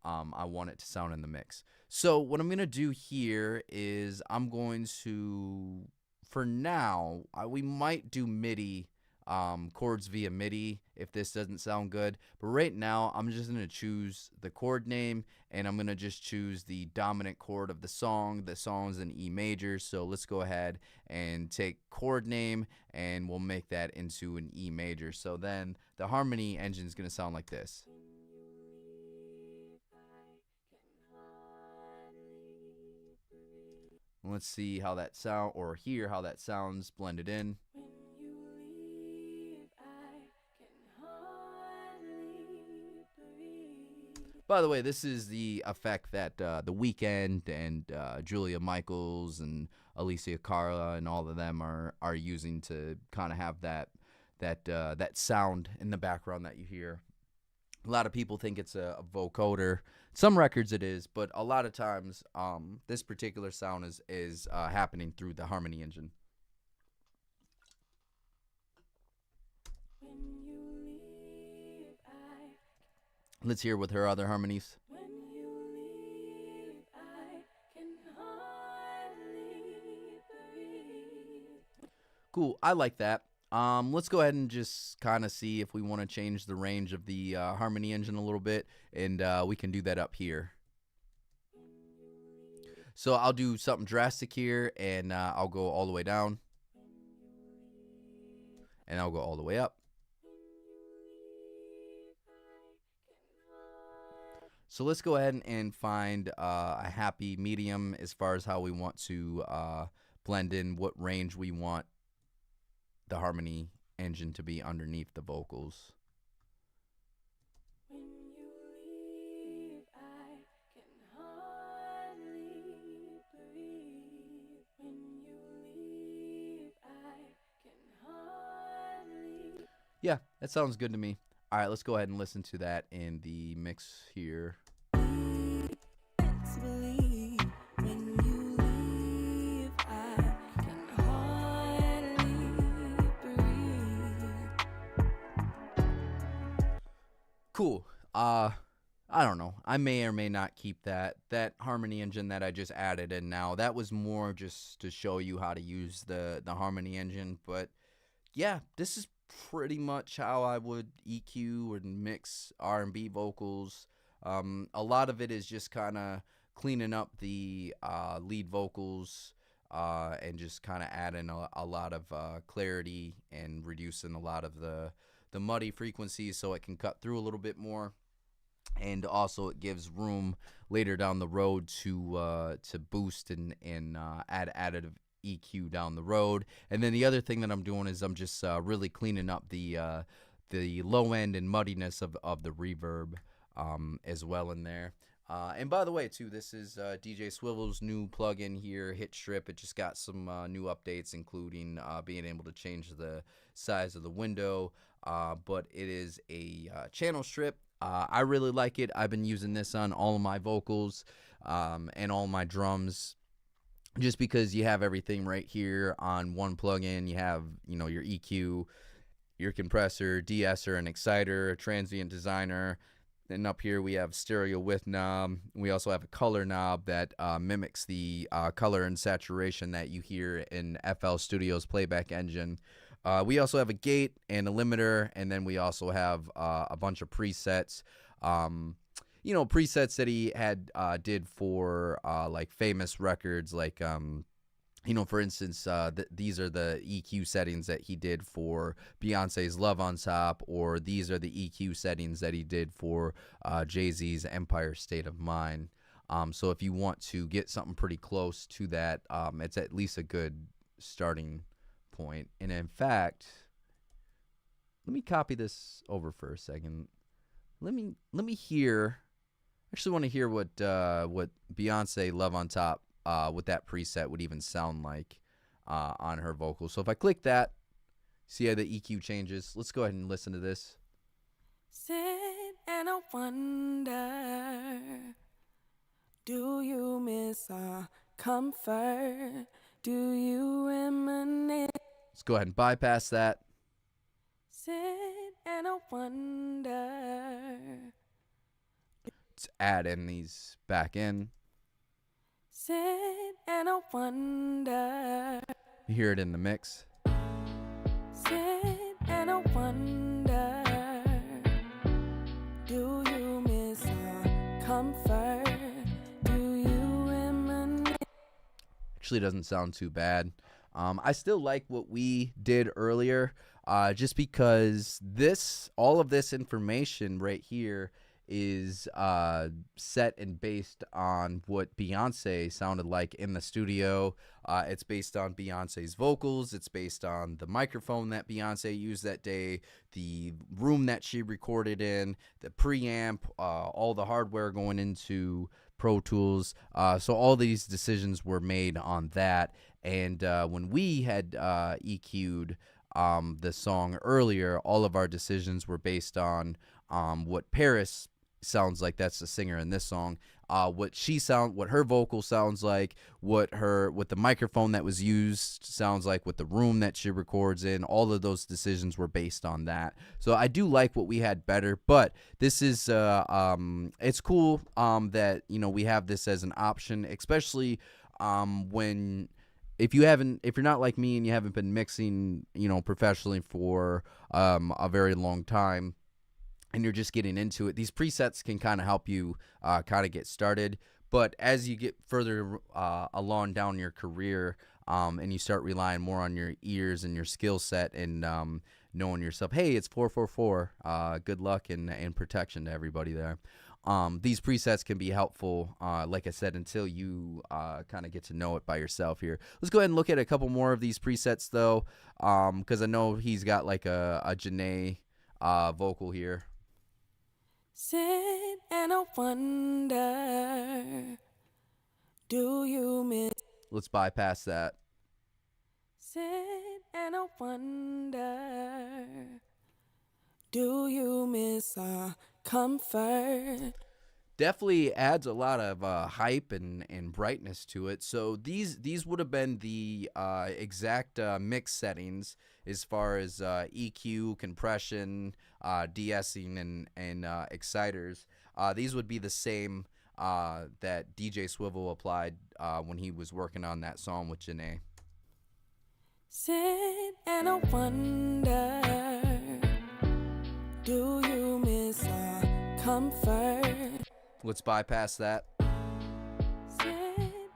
S1: I want it to sound in the mix. So what I'm going to do here is I'm going to, for now, we might do MIDI chords via MIDI if this doesn't sound good. But right now, I'm just going to choose the chord name, and I'm going to just choose the dominant chord of the song. The song's in E major, so let's go ahead and take chord name, and we'll make that into an E major. So then the harmony engine is going to sound like this. Let's see how that sound, or hear how that sounds blended in.
S2: when you leave, I can hardly breathe.
S1: By the way, this is the effect that The Weeknd and Julia Michaels and Alicia Cara and all of them are using to kind of have that sound in the background that you hear. A lot of people think it's a vocoder. Some records it is, but a lot of times this particular sound is happening through the harmony engine.
S2: When you leave,
S1: Let's hear with her other harmonies.
S2: when you leave, I can hardly breathe.
S1: Cool, I like that. Let's go ahead and just kind of see if we want to change the range of the harmony engine a little bit, and we can do that up here. So I'll do something drastic here, and I'll go all the way down, and I'll go all the way up. So let's go ahead and find a happy medium as far as how we want to blend in what range we want the harmony engine to be underneath the vocals.
S2: When you leave, I can hardly breathe. When you leave, I can hardly.
S1: Yeah, that sounds good to me. All right, let's go ahead and listen to that in the mix here.
S2: Believe when you leave, I can hardly breathe.
S1: Cool. I don't know. I may or may not keep that harmony engine that I just added in now. That was more just to show you how to use the harmony engine, but yeah, this is pretty much how I would EQ and mix R&B vocals. A lot of it is just kind of cleaning up the lead vocals and just kind of adding a lot of clarity and reducing a lot of the muddy frequencies so it can cut through a little bit more. And also, it gives room later down the road to boost and add additive EQ down the road. And then the other thing that I'm doing is I'm just really cleaning up the low end and muddiness of the reverb as well in there. And by the way, too, this is DJ Swivel's new plugin here, Hit Strip. It just got some new updates, including being able to change the size of the window. But it is a channel strip. I really like it. I've been using this on all of my vocals and all my drums, just because you have everything right here on one plugin. You have, your EQ, your compressor, de-esser, an exciter, a transient designer. Then up here we have stereo width knob. We also have a color knob that mimics the color and saturation that you hear in FL Studio's playback engine. We also have a gate and a limiter, and then we also have a bunch of presets. Presets that he had did for like famous records, like for instance, these are the EQ settings that he did for Beyonce's Love on Top, or these are the EQ settings that he did for Jay-Z's Empire State of Mind. So if you want to get something pretty close to that, it's at least a good starting point. And in fact, let me copy this over for a second. Let me hear. I actually want to hear what Beyonce Love on Top with that preset would even sound like on her vocals. So if I click that, see how the EQ changes. Let's go ahead and listen to this.
S2: Sit and I wonder, do you miss our comfort? Do you reminisce?
S1: Let's go ahead and bypass that.
S2: Sit and I wonder.
S1: Let's add in these back in.
S2: Sit and I wonder.
S1: You hear it in the mix.
S2: Sit and I wonder. Do you miss our comfort? Do you reminisce?
S1: Actually doesn't sound too bad. I still like what we did earlier, just because all of this information right here is set and based on what Beyonce sounded like in the studio. It's based on Beyonce's vocals. It's based on the microphone that Beyonce used that day, the room that she recorded in, the preamp, all the hardware going into Pro Tools. So all these decisions were made on that. And when we had EQ'd the song earlier, all of our decisions were based on what Paris sounds like. That's the singer in this song. What her vocal sounds like, what the microphone that was used sounds like, what the room that she records in. All of those decisions were based on that. So I do like what we had better, but this is it's cool that we have this as an option, especially when. If you're not like me and you haven't been mixing, professionally for a very long time, and you're just getting into it, these presets can kind of help you kind of get started. But as you get further along down your career, and you start relying more on your ears and your skill set and knowing yourself, hey, it's 444. Good luck and protection to everybody there. These presets can be helpful, like I said, until you kind of get to know it by yourself here. Let's go ahead and look at a couple more of these presets, though, because I know he's got like a Janae vocal here.
S2: Sit and I wonder, do you miss?
S1: Let's bypass that.
S2: Sit and I wonder, Do you miss our comfort?
S1: Definitely adds a lot of hype and brightness to it. So these would have been the exact mix settings as far as EQ, compression, de-essing, and exciters. These would be the same that DJ Swivel applied when he was working on that song with Janae.
S2: Sit and I wonder, do you miss our comfort?
S1: Let's bypass that.
S2: Sit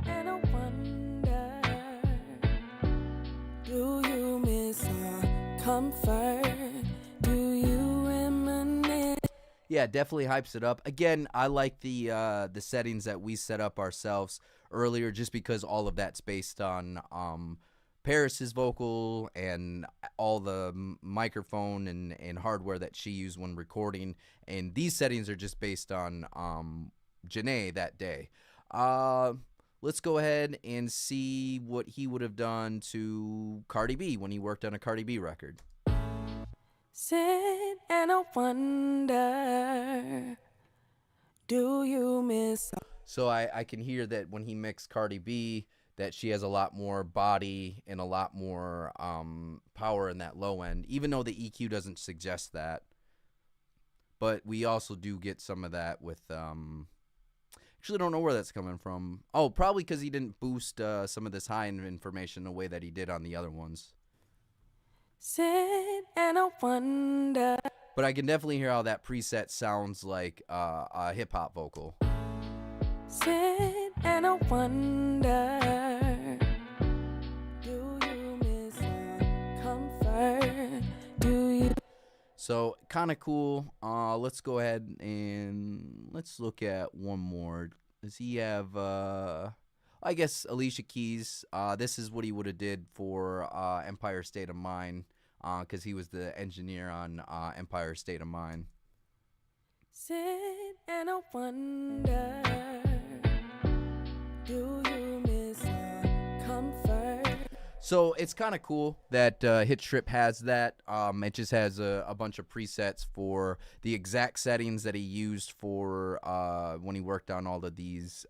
S2: and I wonder, do you miss our comfort? Do you reminisce?
S1: Yeah, definitely hypes it up. Again, I like the settings that we set up ourselves earlier, just because all of that's based on Paris's vocal and all the microphone and hardware that she used when recording. And these settings are just based on Janae that day. Let's go ahead and see what he would have done to Cardi B when he worked on a Cardi B record.
S2: Sit and I wonder, do you miss?
S1: So I can hear that when he mixed Cardi B, that she has a lot more body and a lot more power in that low end, even though the EQ doesn't suggest that. But we also do get some of that with actually don't know where that's coming from. Oh, probably because he didn't boost some of this high end information the way that he did on the other ones.
S2: Sit and I wonder.
S1: But I can definitely hear how that preset sounds like a hip hop vocal.
S2: Sit and I wonder, do you miss our comfort? Do you?
S1: So kind of cool. Let's go ahead and let's look at one more. Does he have? I guess Alicia Keys. This is what he would have did for Empire State of Mind, because he was the engineer on Empire State of Mind.
S2: Sit and I wonder, do you miss our comfort?
S1: So it's kind of cool that Hit Strip has that. It just has a bunch of presets for the exact settings that he used for when he worked on all of these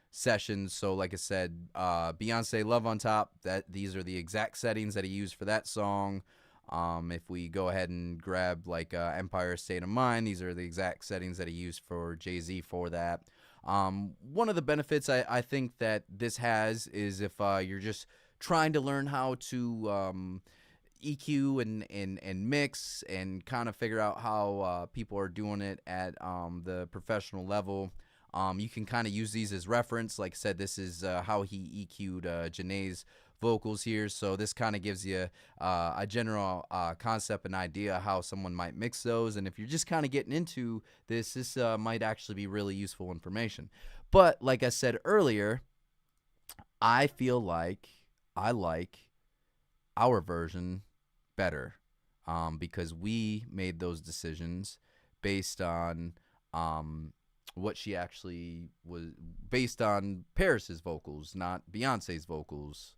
S1: sessions. So like I said, Beyonce Love on Top, that these are the exact settings that he used for that song. If we go ahead and grab like Empire State of Mind, these are the exact settings that he used for Jay-Z for that. One of the benefits I think that this has is if you're just trying to learn how to EQ and mix and kind of figure out how people are doing it at the professional level. You can kind of use these as reference. Like I said, this is how he EQ'd Janae's vocals here. So this kind of gives you a general concept and idea how someone might mix those. And if you're just kind of getting into this, this might actually be really useful information. But like I said earlier, I feel like I like our version better because we made those decisions based on what she actually was, based on Paris's vocals, not Beyonce's vocals.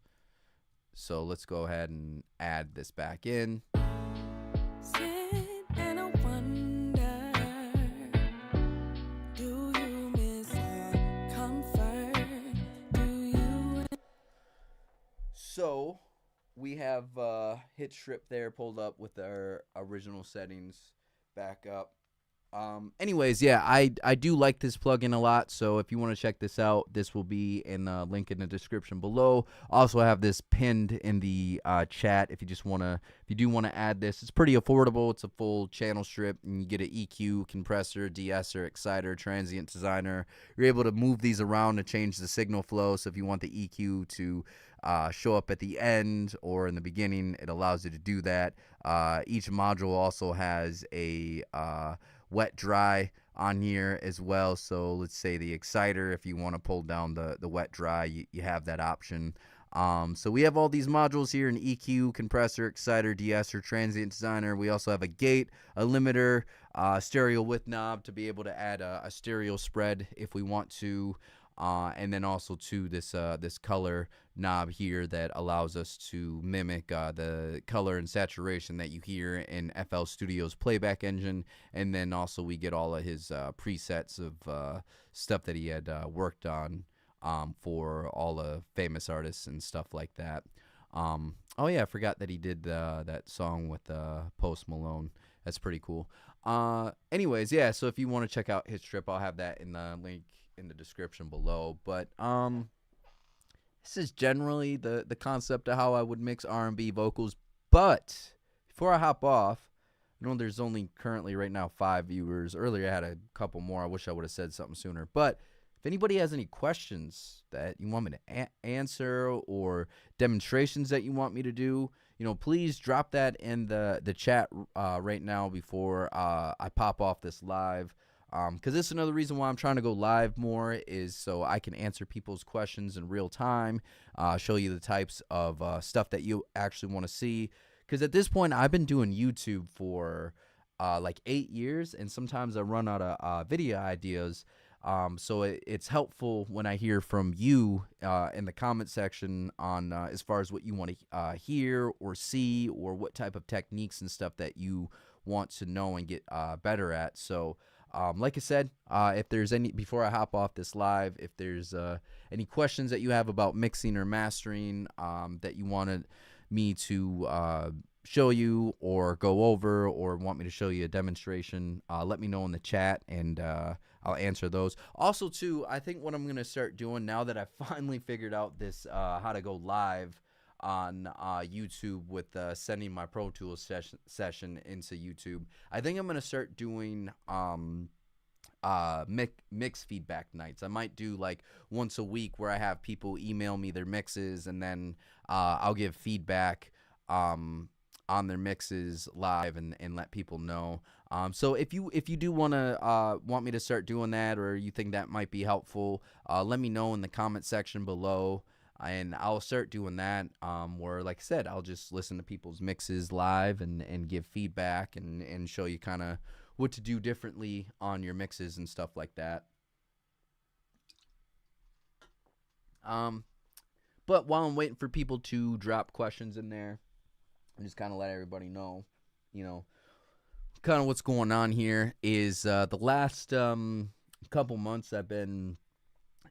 S1: So let's go ahead and add this back in.
S2: Sit and I wonder, do you miss our comfort? Do you?
S1: So we have Hit Strip there pulled up with our original settings back up. Anyways, yeah, I do like this plugin a lot, so if you want to check this out, this will be in the link in the description below. Also have this pinned in the chat if you do want to add this. It's pretty affordable. It's a full channel strip, and you get an EQ, compressor, de-esser, exciter, transient designer. You're able to move these around to change the signal flow, so if you want the EQ to show up at the end or in the beginning, it allows you to do that. Each module also has a wet dry on here as well. So let's say the exciter, if you want to pull down the wet dry, you have that option. So we have all these modules here: an EQ, compressor, exciter, de-esser, transient designer. We also have a gate, a limiter, stereo width knob to be able to add a stereo spread if we want to. And then also to this color knob here that allows us to mimic the color and saturation that you hear in FL Studio's playback engine. And then also we get all of his presets of stuff that he had worked on for all the famous artists and stuff like that. Oh yeah, I forgot that he did that song with Post Malone. That's pretty cool. Anyways, yeah. So if you want to check out his trip, I'll have that in the link in the description below. But this is generally the concept of how I would mix R&B vocals. But before I hop off, I know there's only currently right now 5 viewers. Earlier I had a couple more. I wish I would have said something sooner. But if anybody has any questions that you want me to answer or demonstrations that you want me to do, please drop that in the chat right now before I pop off this live. Because this is another reason why I'm trying to go live more, is so I can answer people's questions in real time, show you the types of stuff that you actually want to see. Because at this point, I've been doing YouTube for like 8 years, and sometimes I run out of video ideas. So it's helpful when I hear from you in the comment section on as far as what you want to hear or see, or what type of techniques and stuff that you want to know and get better at. So like I said, if there's any, before I hop off this live, if there's any questions that you have about mixing or mastering that you wanted me to show you or go over, or want me to show you a demonstration, let me know in the chat, and I'll answer those. Also too, I think what I'm gonna start doing now that I finally figured out this how to go live on YouTube with sending my Pro Tools session into YouTube, I think I'm gonna start doing mix feedback nights. I might do like once a week where I have people email me their mixes, and then I'll give feedback on their mixes live, and let people know. So if you do want me to start doing that, or you think that might be helpful, let me know in the comment section below, and I'll start doing that, where, like I said, I'll just listen to people's mixes live and give feedback and show you kind of what to do differently on your mixes and stuff like that. But while I'm waiting for people to drop questions in there, and just kind of let everybody know, kind of what's going on here is the last couple months I've been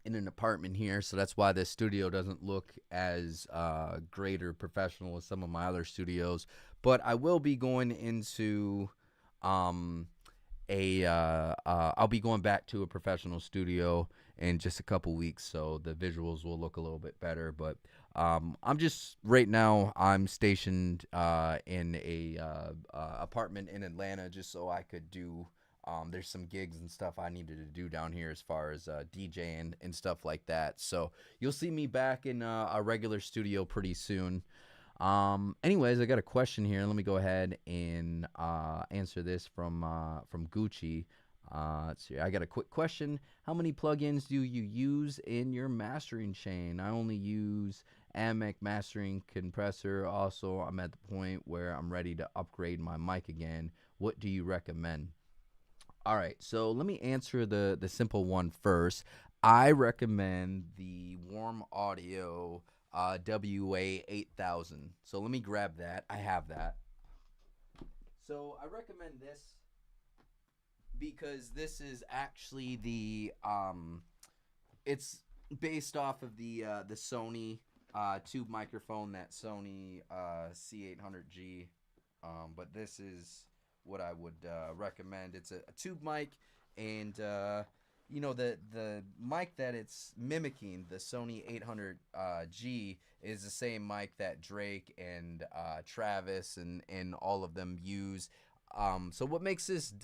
S1: in an apartment here, so that's why this studio doesn't look as great or professional as some of my other studios. But I will be going into I'll be going back to a professional studio in just a couple weeks, so the visuals will look a little bit better. But I'm just right now I'm stationed in a apartment in Atlanta, just so I could do there's some gigs and stuff I needed to do down here as far as DJing and stuff like that. So you'll see me back in a regular studio pretty soon. Anyways, I got a question here. Let me go ahead and answer this from Gucci. Let's see. I got a quick question. How many plugins do you use in your mastering chain? I only use Amec Mastering Compressor. Also, I'm at the point where I'm ready to upgrade my mic again. What do you recommend? All right, so let me answer the simple one first. I recommend the Warm Audio WA8000. So let me grab that. I have that. So I recommend this because this is actually the it's based off of the Sony tube microphone, that Sony C800G, but this is what I would recommend. It's a tube mic, and the mic that it's mimicking, the Sony 800G, is the same mic that Drake and Travis and all of them use. So what makes this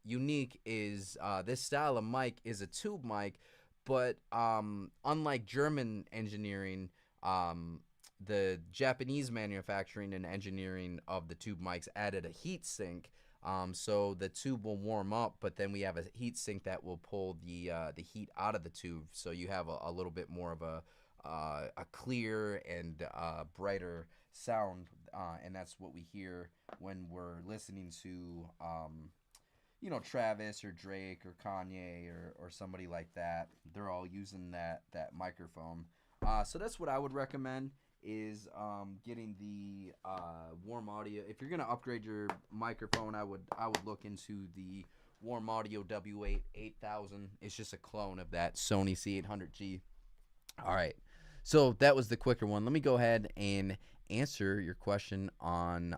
S1: unique is this style of mic is a tube mic, but unlike German engineering, the Japanese manufacturing and engineering of the tube mics added a heat sink. So the tube will warm up, but then we have a heat sink that will pull the heat out of the tube. So you have a little bit more of a clear and brighter sound, and that's what we hear when we're listening to Travis or Drake or Kanye or somebody like that. They're all using that microphone. So that's what I would recommend is getting the warm audio. If you're gonna upgrade your microphone, I would look into the warm audio W8 8000. It's just a clone of that Sony C800G. All right. So that was the quicker one. Let me go ahead and answer your question on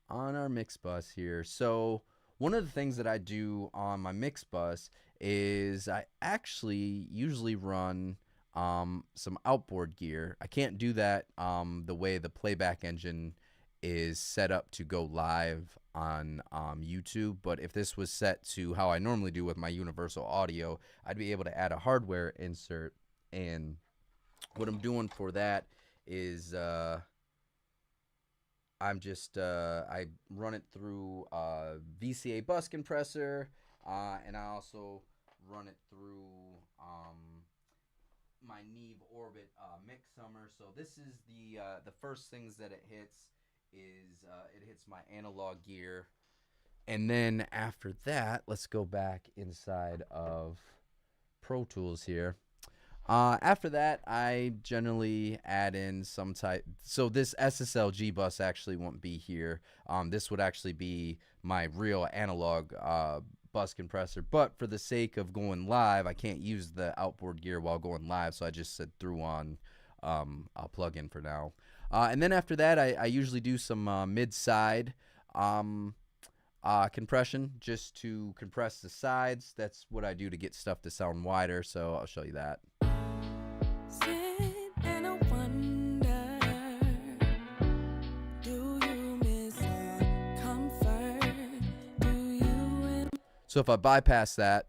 S1: our mix bus here. So one of the things that I do on my mix bus is I actually usually run some outboard gear. I can't do that the way the playback engine is set up to go live on YouTube, but if this was set to how I normally do with my universal audio, I'd be able to add a hardware insert. And what I'm doing for that is I run it through VCA bus compressor, and I also run it through my Neve Orbit mix summer. So this is the first things that it hits is it hits my analog gear, and then after that, let's go back inside of Pro Tools here. After that, I generally add in some type. So this SSLG bus actually won't be here. This would actually be my real analog bus compressor. But for the sake of going live, I can't use the outboard gear while going live. So I just threw on a plug-in for now. And then after that, I usually do some mid-side compression just to compress the sides. That's what I do to get stuff to sound wider. So I'll show you that. So if I bypass that,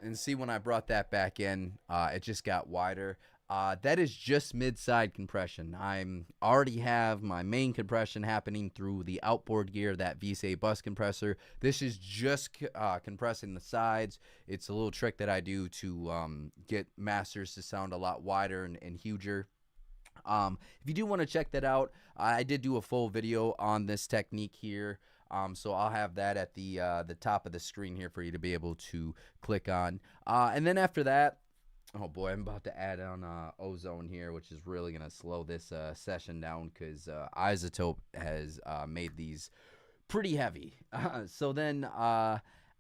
S1: and see when I brought that back in, it just got wider. That is just mid-side compression. I'm already have my main compression happening through the outboard gear, that VCA bus compressor. This is just compressing the sides. It's a little trick that I do to get masters to sound a lot wider and huger. If you do want to check that out, I did do a full video on this technique here. So I'll have that at the top of the screen here for you to be able to click on. And then after that, oh boy, I'm about to add on Ozone here, which is really going to slow this session down because Isotope has made these pretty heavy. So then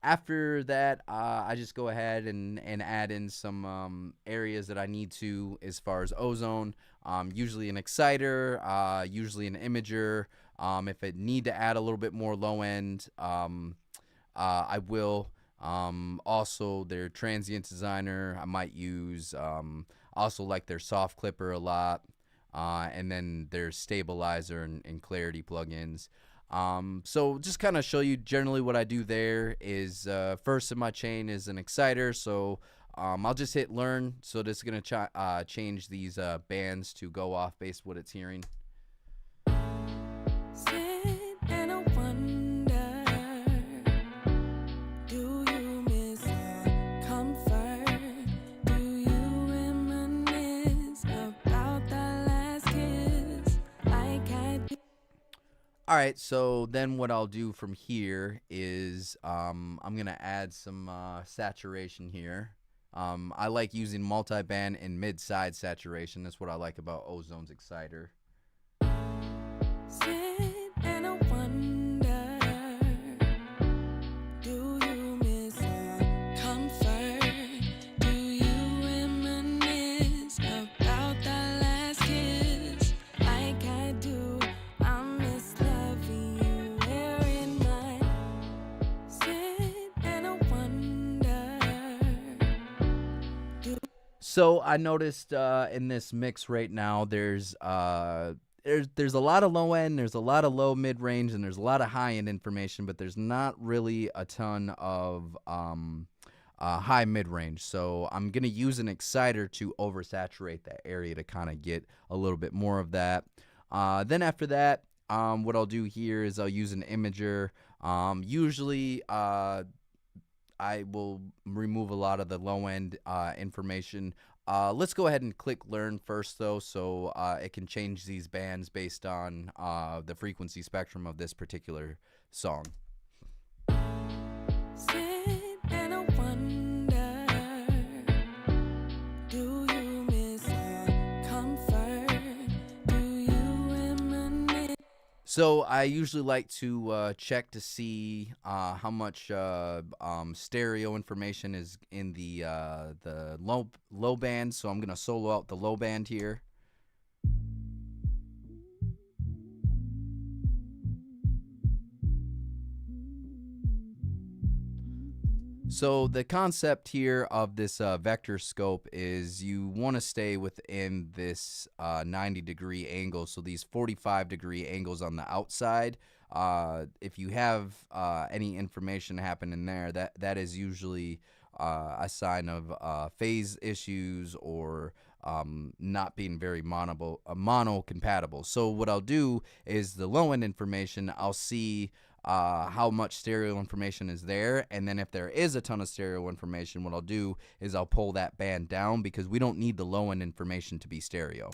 S1: after that, I just go ahead and add in some areas that I need to as far as Ozone. Usually an exciter, usually an imager. If I need to add a little bit more low end, I will. Also their transient designer, I might use, also like their soft clipper a lot, and then their stabilizer and clarity plugins. So just kind of show you generally what I do there is, first in my chain is an exciter. So, I'll just hit learn. So this is going to change these, bands to go off based what it's hearing. All right, so then what I'll do from here is I'm going to add some saturation here. I like using multiband and mid-side saturation. That's what I like about Ozone's exciter. So I noticed in this mix right now, there's a lot of low end, there's a lot of low mid range, and there's a lot of high end information, but there's not really a ton of high mid range. So I'm gonna use an exciter to oversaturate that area to kind of get a little bit more of that. Then after that, what I'll do here is I'll use an imager. Usually I will remove a lot of the low end information. Let's go ahead and click learn first, though, so it can change these bands based on the frequency spectrum of this particular song.
S2: Sit and I wonder, do you miss our comfort? Do you reminisce?
S1: So I usually like to check to see how much stereo information is in the low band. So I'm gonna solo out the low band here. So the concept here of this vector scope is you want to stay within this 90-degree angle. So these 45-degree angles on the outside. If you have any information happen in there, that is usually a sign of phase issues or not being very mono compatible. So what I'll do is the low end information, I'll see how much stereo information is there, and then if there is a ton of stereo information, what I'll do is I'll pull that band down because we don't need the low end information to be stereo.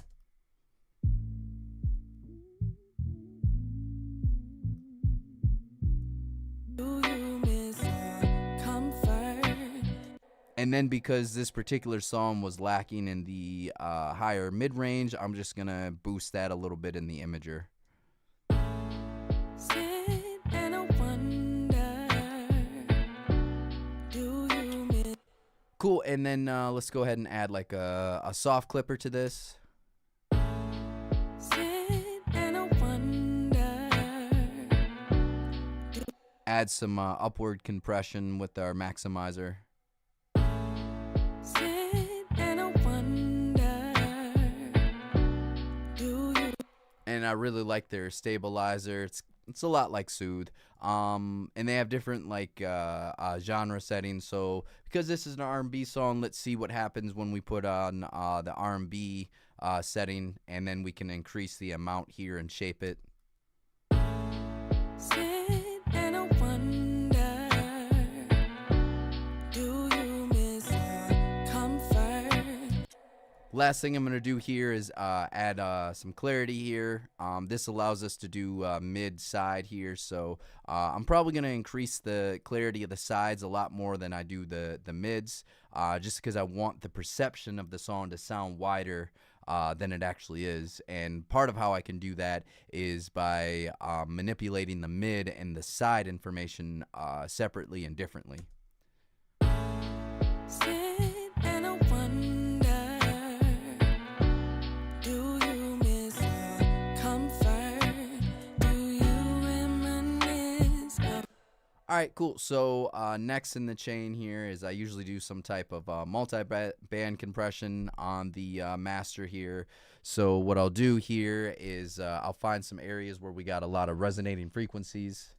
S2: Do you miss our comfort?
S1: And then because this particular song was lacking in the higher mid-range, I'm just gonna boost that a little bit in the imager. Cool, and then let's go ahead and add like a soft clipper to this. Add some upward compression with our maximizer. And I really like their stabilizer. It's a lot like Soothe. And they have different like genre settings. So because this is an R&B song, let's see what happens when we put on the R&B setting, and then we can increase the amount here and shape it. Last thing I'm going to do here is add some clarity here. This allows us to do mid-side here, so I'm probably going to increase the clarity of the sides a lot more than I do the mids, just because I want the perception of the song to sound wider than it actually is. And part of how I can do that is by manipulating the mid and the side information separately and differently. All right, cool. So next in the chain here is I usually do some type of multi-band compression on the master here. So what I'll do here is I'll find some areas where we got a lot of resonating frequencies.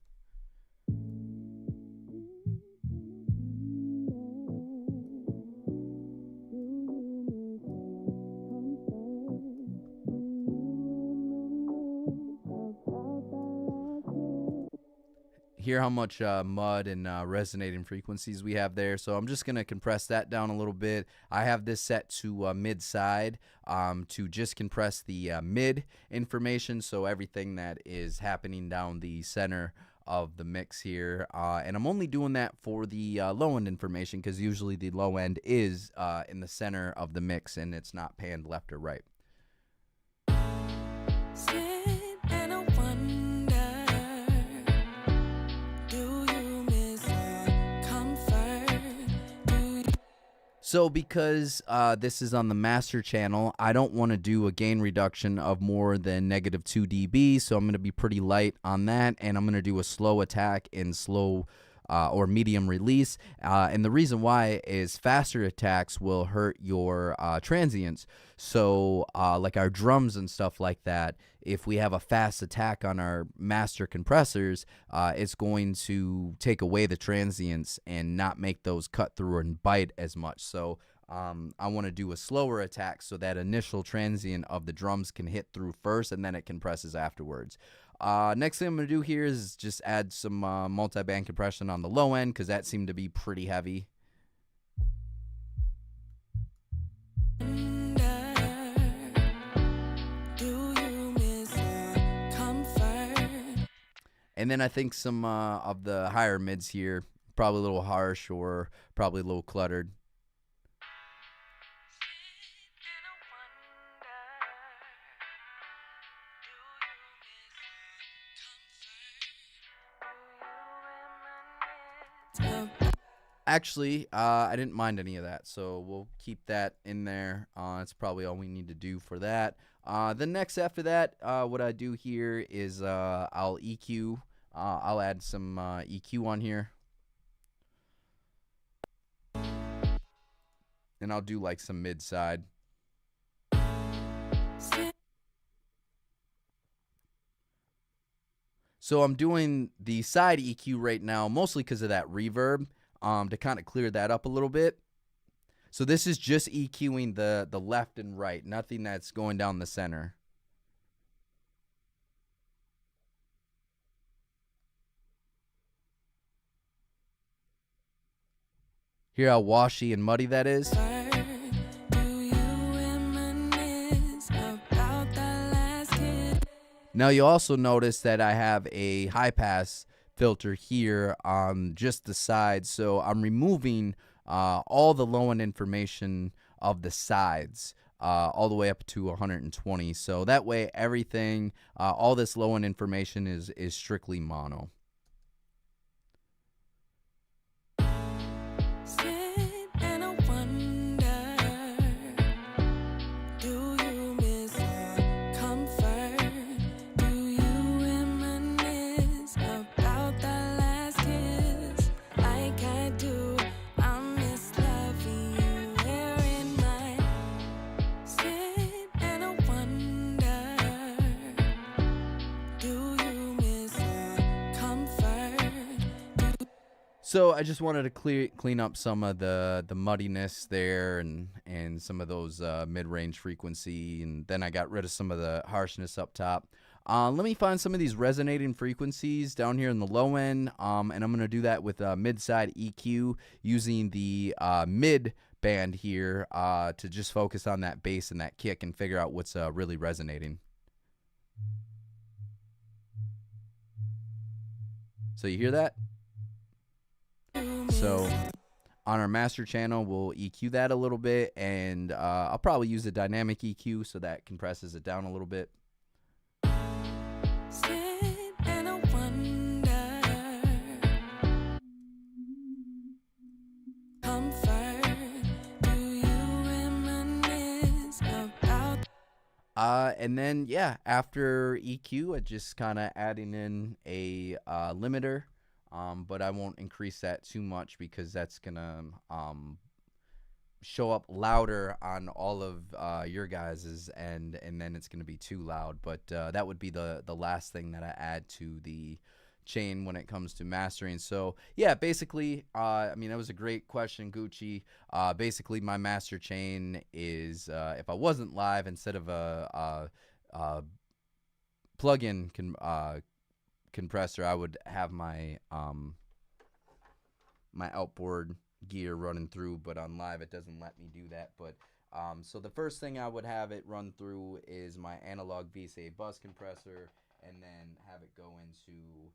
S1: Hear how much mud and resonating frequencies we have there. So I'm just going to compress that down a little bit. I have this set to mid-side to just compress the mid information, so everything that is happening down the center of the mix here. And I'm only doing that for the low-end information because usually the low end is in the center of the mix and it's not panned left or right. So because this is on the master channel, I don't want to do a gain reduction of more than -2 dB, so I'm going to be pretty light on that, and I'm going to do a slow attack and slow or medium release. And the reason why is faster attacks will hurt your transients. So like our drums and stuff like that, if we have a fast attack on our master compressors, it's going to take away the transients and not make those cut through and bite as much. So I want to do a slower attack so that initial transient of the drums can hit through first and then it compresses afterwards. Next thing I'm going to do here is just add some multi-band compression on the low end because that seemed to be pretty heavy.
S2: Do you miss a comfort?
S1: And then I think some of the higher mids here, probably a little harsh or probably a little cluttered. Actually, I didn't mind any of that, so we'll keep that in there. That's probably all we need to do for that. The next after that, what I do here is I'll EQ. I'll add some EQ on here. And I'll do like some mid side. So I'm doing the side EQ right now, mostly because of that reverb, to kind of clear that up a little bit. So this is just EQing the left and right, nothing that's going down the center. Hear how washy and muddy that is? Now you also notice that I have a high pass filter here on just the side, so I'm removing all the low end information of the sides all the way up to 120. So that way everything, all this low end information is strictly mono. So I just wanted to clean up some of the muddiness there and some of those mid-range frequency, and then I got rid of some of the harshness up top. Let me find some of these resonating frequencies down here in the low end, and I'm going to do that with mid-side EQ using the mid band here to just focus on that bass and that kick and figure out what's really resonating. So you hear that? So on our master channel, we'll EQ that a little bit, and I'll probably use a dynamic EQ so that compresses it down a little bit. And then, yeah, after EQ, I just kind of adding in a limiter. But I won't increase that too much because that's going to show up louder on all of your guys's end, and then it's going to be too loud. But that would be the last thing that I add to the chain when it comes to mastering. So, yeah, basically, I mean, that was a great question, Gucci. Basically, my master chain is if I wasn't live, instead of a plug-in compressor, I would have my my outboard gear running through, but on live it doesn't let me do that. But so the first thing I would have it run through is my analog VSA bus compressor, and then have it go into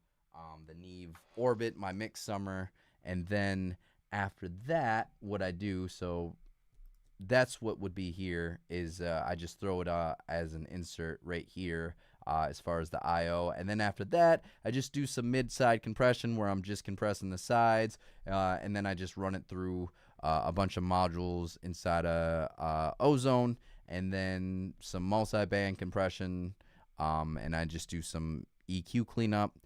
S1: the Neve Orbit, my mix summer, and then after that, what I do, so that's what would be here, is I just throw it as an insert right here as far as the I/O, and then after that I just do some mid-side compression where I'm just compressing the sides, and then I just run it through a bunch of modules inside a Ozone, and then some multi-band compression, and I just do some EQ cleanup.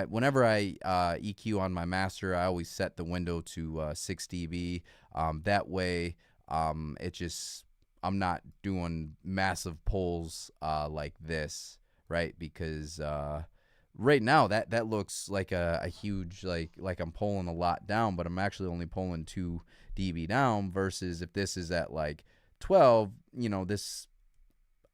S1: Whenever I EQ on my master, I always set the window to 6 dB. That way, I'm not doing massive pulls like this, right? Because right now that looks like a huge, like I'm pulling a lot down, but I'm actually only pulling 2 dB down. Versus if this is at like 12, you know, this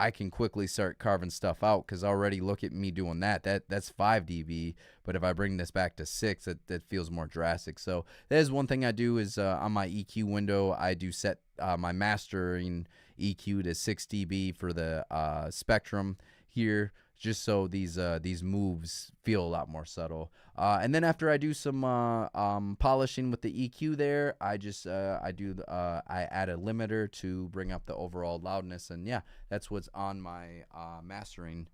S1: I can quickly start carving stuff out, because already look at me doing that's 5 dB. But if I bring this back to 6, that feels more drastic. So that is one thing I do is on my EQ window, I do set my mastering EQ to 6 dB for the spectrum here, just so these moves feel a lot more subtle. And then after I do some polishing with the EQ there, I add a limiter to bring up the overall loudness, and yeah, that's what's on my mastering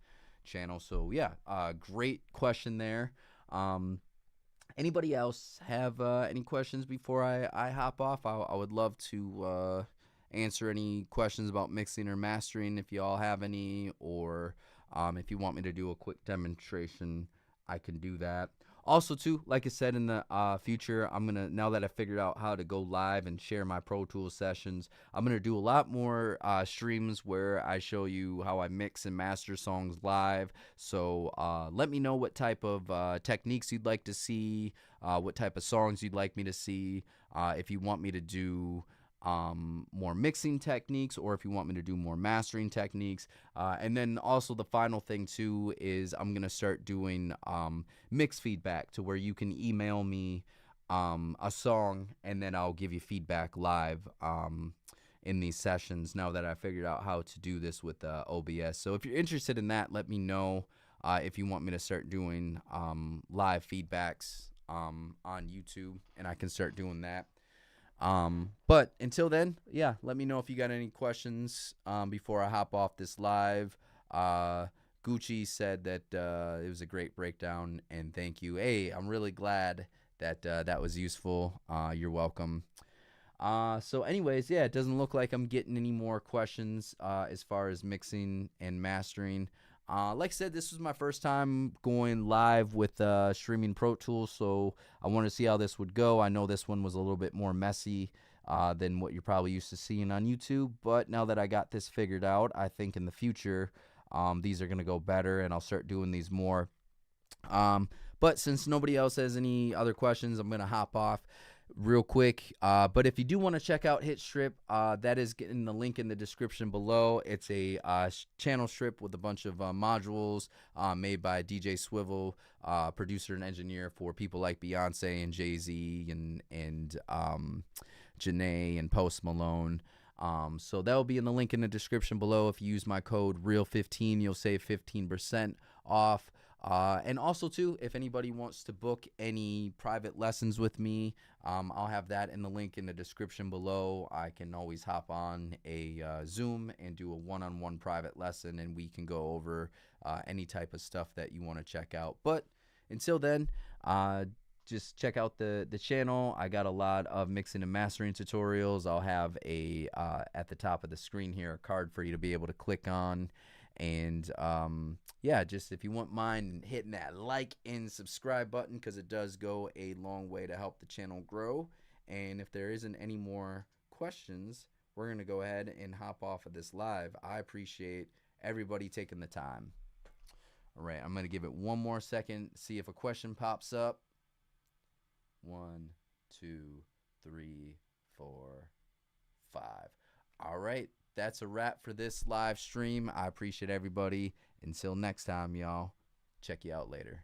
S1: channel. So yeah, great question there. Anybody else have any questions before I hop off? I would love to answer any questions about mixing or mastering if you all have any, or if you want me to do a quick demonstration, I can do that. Also, too, like I said, in the future, now that I figured out how to go live and share my Pro Tools sessions, I'm going to do a lot more streams where I show you how I mix and master songs live. So let me know what type of techniques you'd like to see, what type of songs you'd like me to see, if you want me to do more mixing techniques, or if you want me to do more mastering techniques. And then also the final thing too is I'm gonna start doing mix feedback, to where you can email me a song, and then I'll give you feedback live in these sessions, now that I figured out how to do this with OBS. So if you're interested in that, let me know if you want me to start doing live feedbacks on YouTube, and I can start doing that. But until then, yeah, let me know if you got any questions before I hop off this live. Gucci said that it was a great breakdown, and thank you. Hey, I'm really glad that that was useful. You're welcome. So anyways, yeah, it doesn't look like I'm getting any more questions as far as mixing and mastering. Like I said, this was my first time going live with streaming Pro Tools, so I wanted to see how this would go. I know this one was a little bit more messy than what you're probably used to seeing on YouTube, but now that I got this figured out, I think in the future these are going to go better, and I'll start doing these more. But since nobody else has any other questions, I'm going to hop off real quick. But if you do want to check out Hit Strip, that is in the link in the description below. It's a channel strip with a bunch of modules made by DJ Swivel, producer and engineer for people like Beyonce and Jay-Z and Janae and Post Malone. So that will be in the link in the description below. If you use my code REAL15, you'll save 15% off. And also, too, if anybody wants to book any private lessons with me, I'll have that in the link in the description below. I can always hop on a Zoom and do a one-on-one private lesson, and we can go over any type of stuff that you want to check out. But until then, just check out the channel. I got a lot of mixing and mastering tutorials. I'll have a at the top of the screen here, a card for you to be able to click on. And yeah, just if you wouldn't mind hitting that like and subscribe button, because it does go a long way to help the channel grow. And if there isn't any more questions, we're going to go ahead and hop off of this live. I appreciate everybody taking the time. All right, I'm going to give it one more second, see if a question pops up. 1, 2, 3, 4, 5. All right. That's a wrap for this live stream. I appreciate everybody. Until next time, y'all. Check you out later.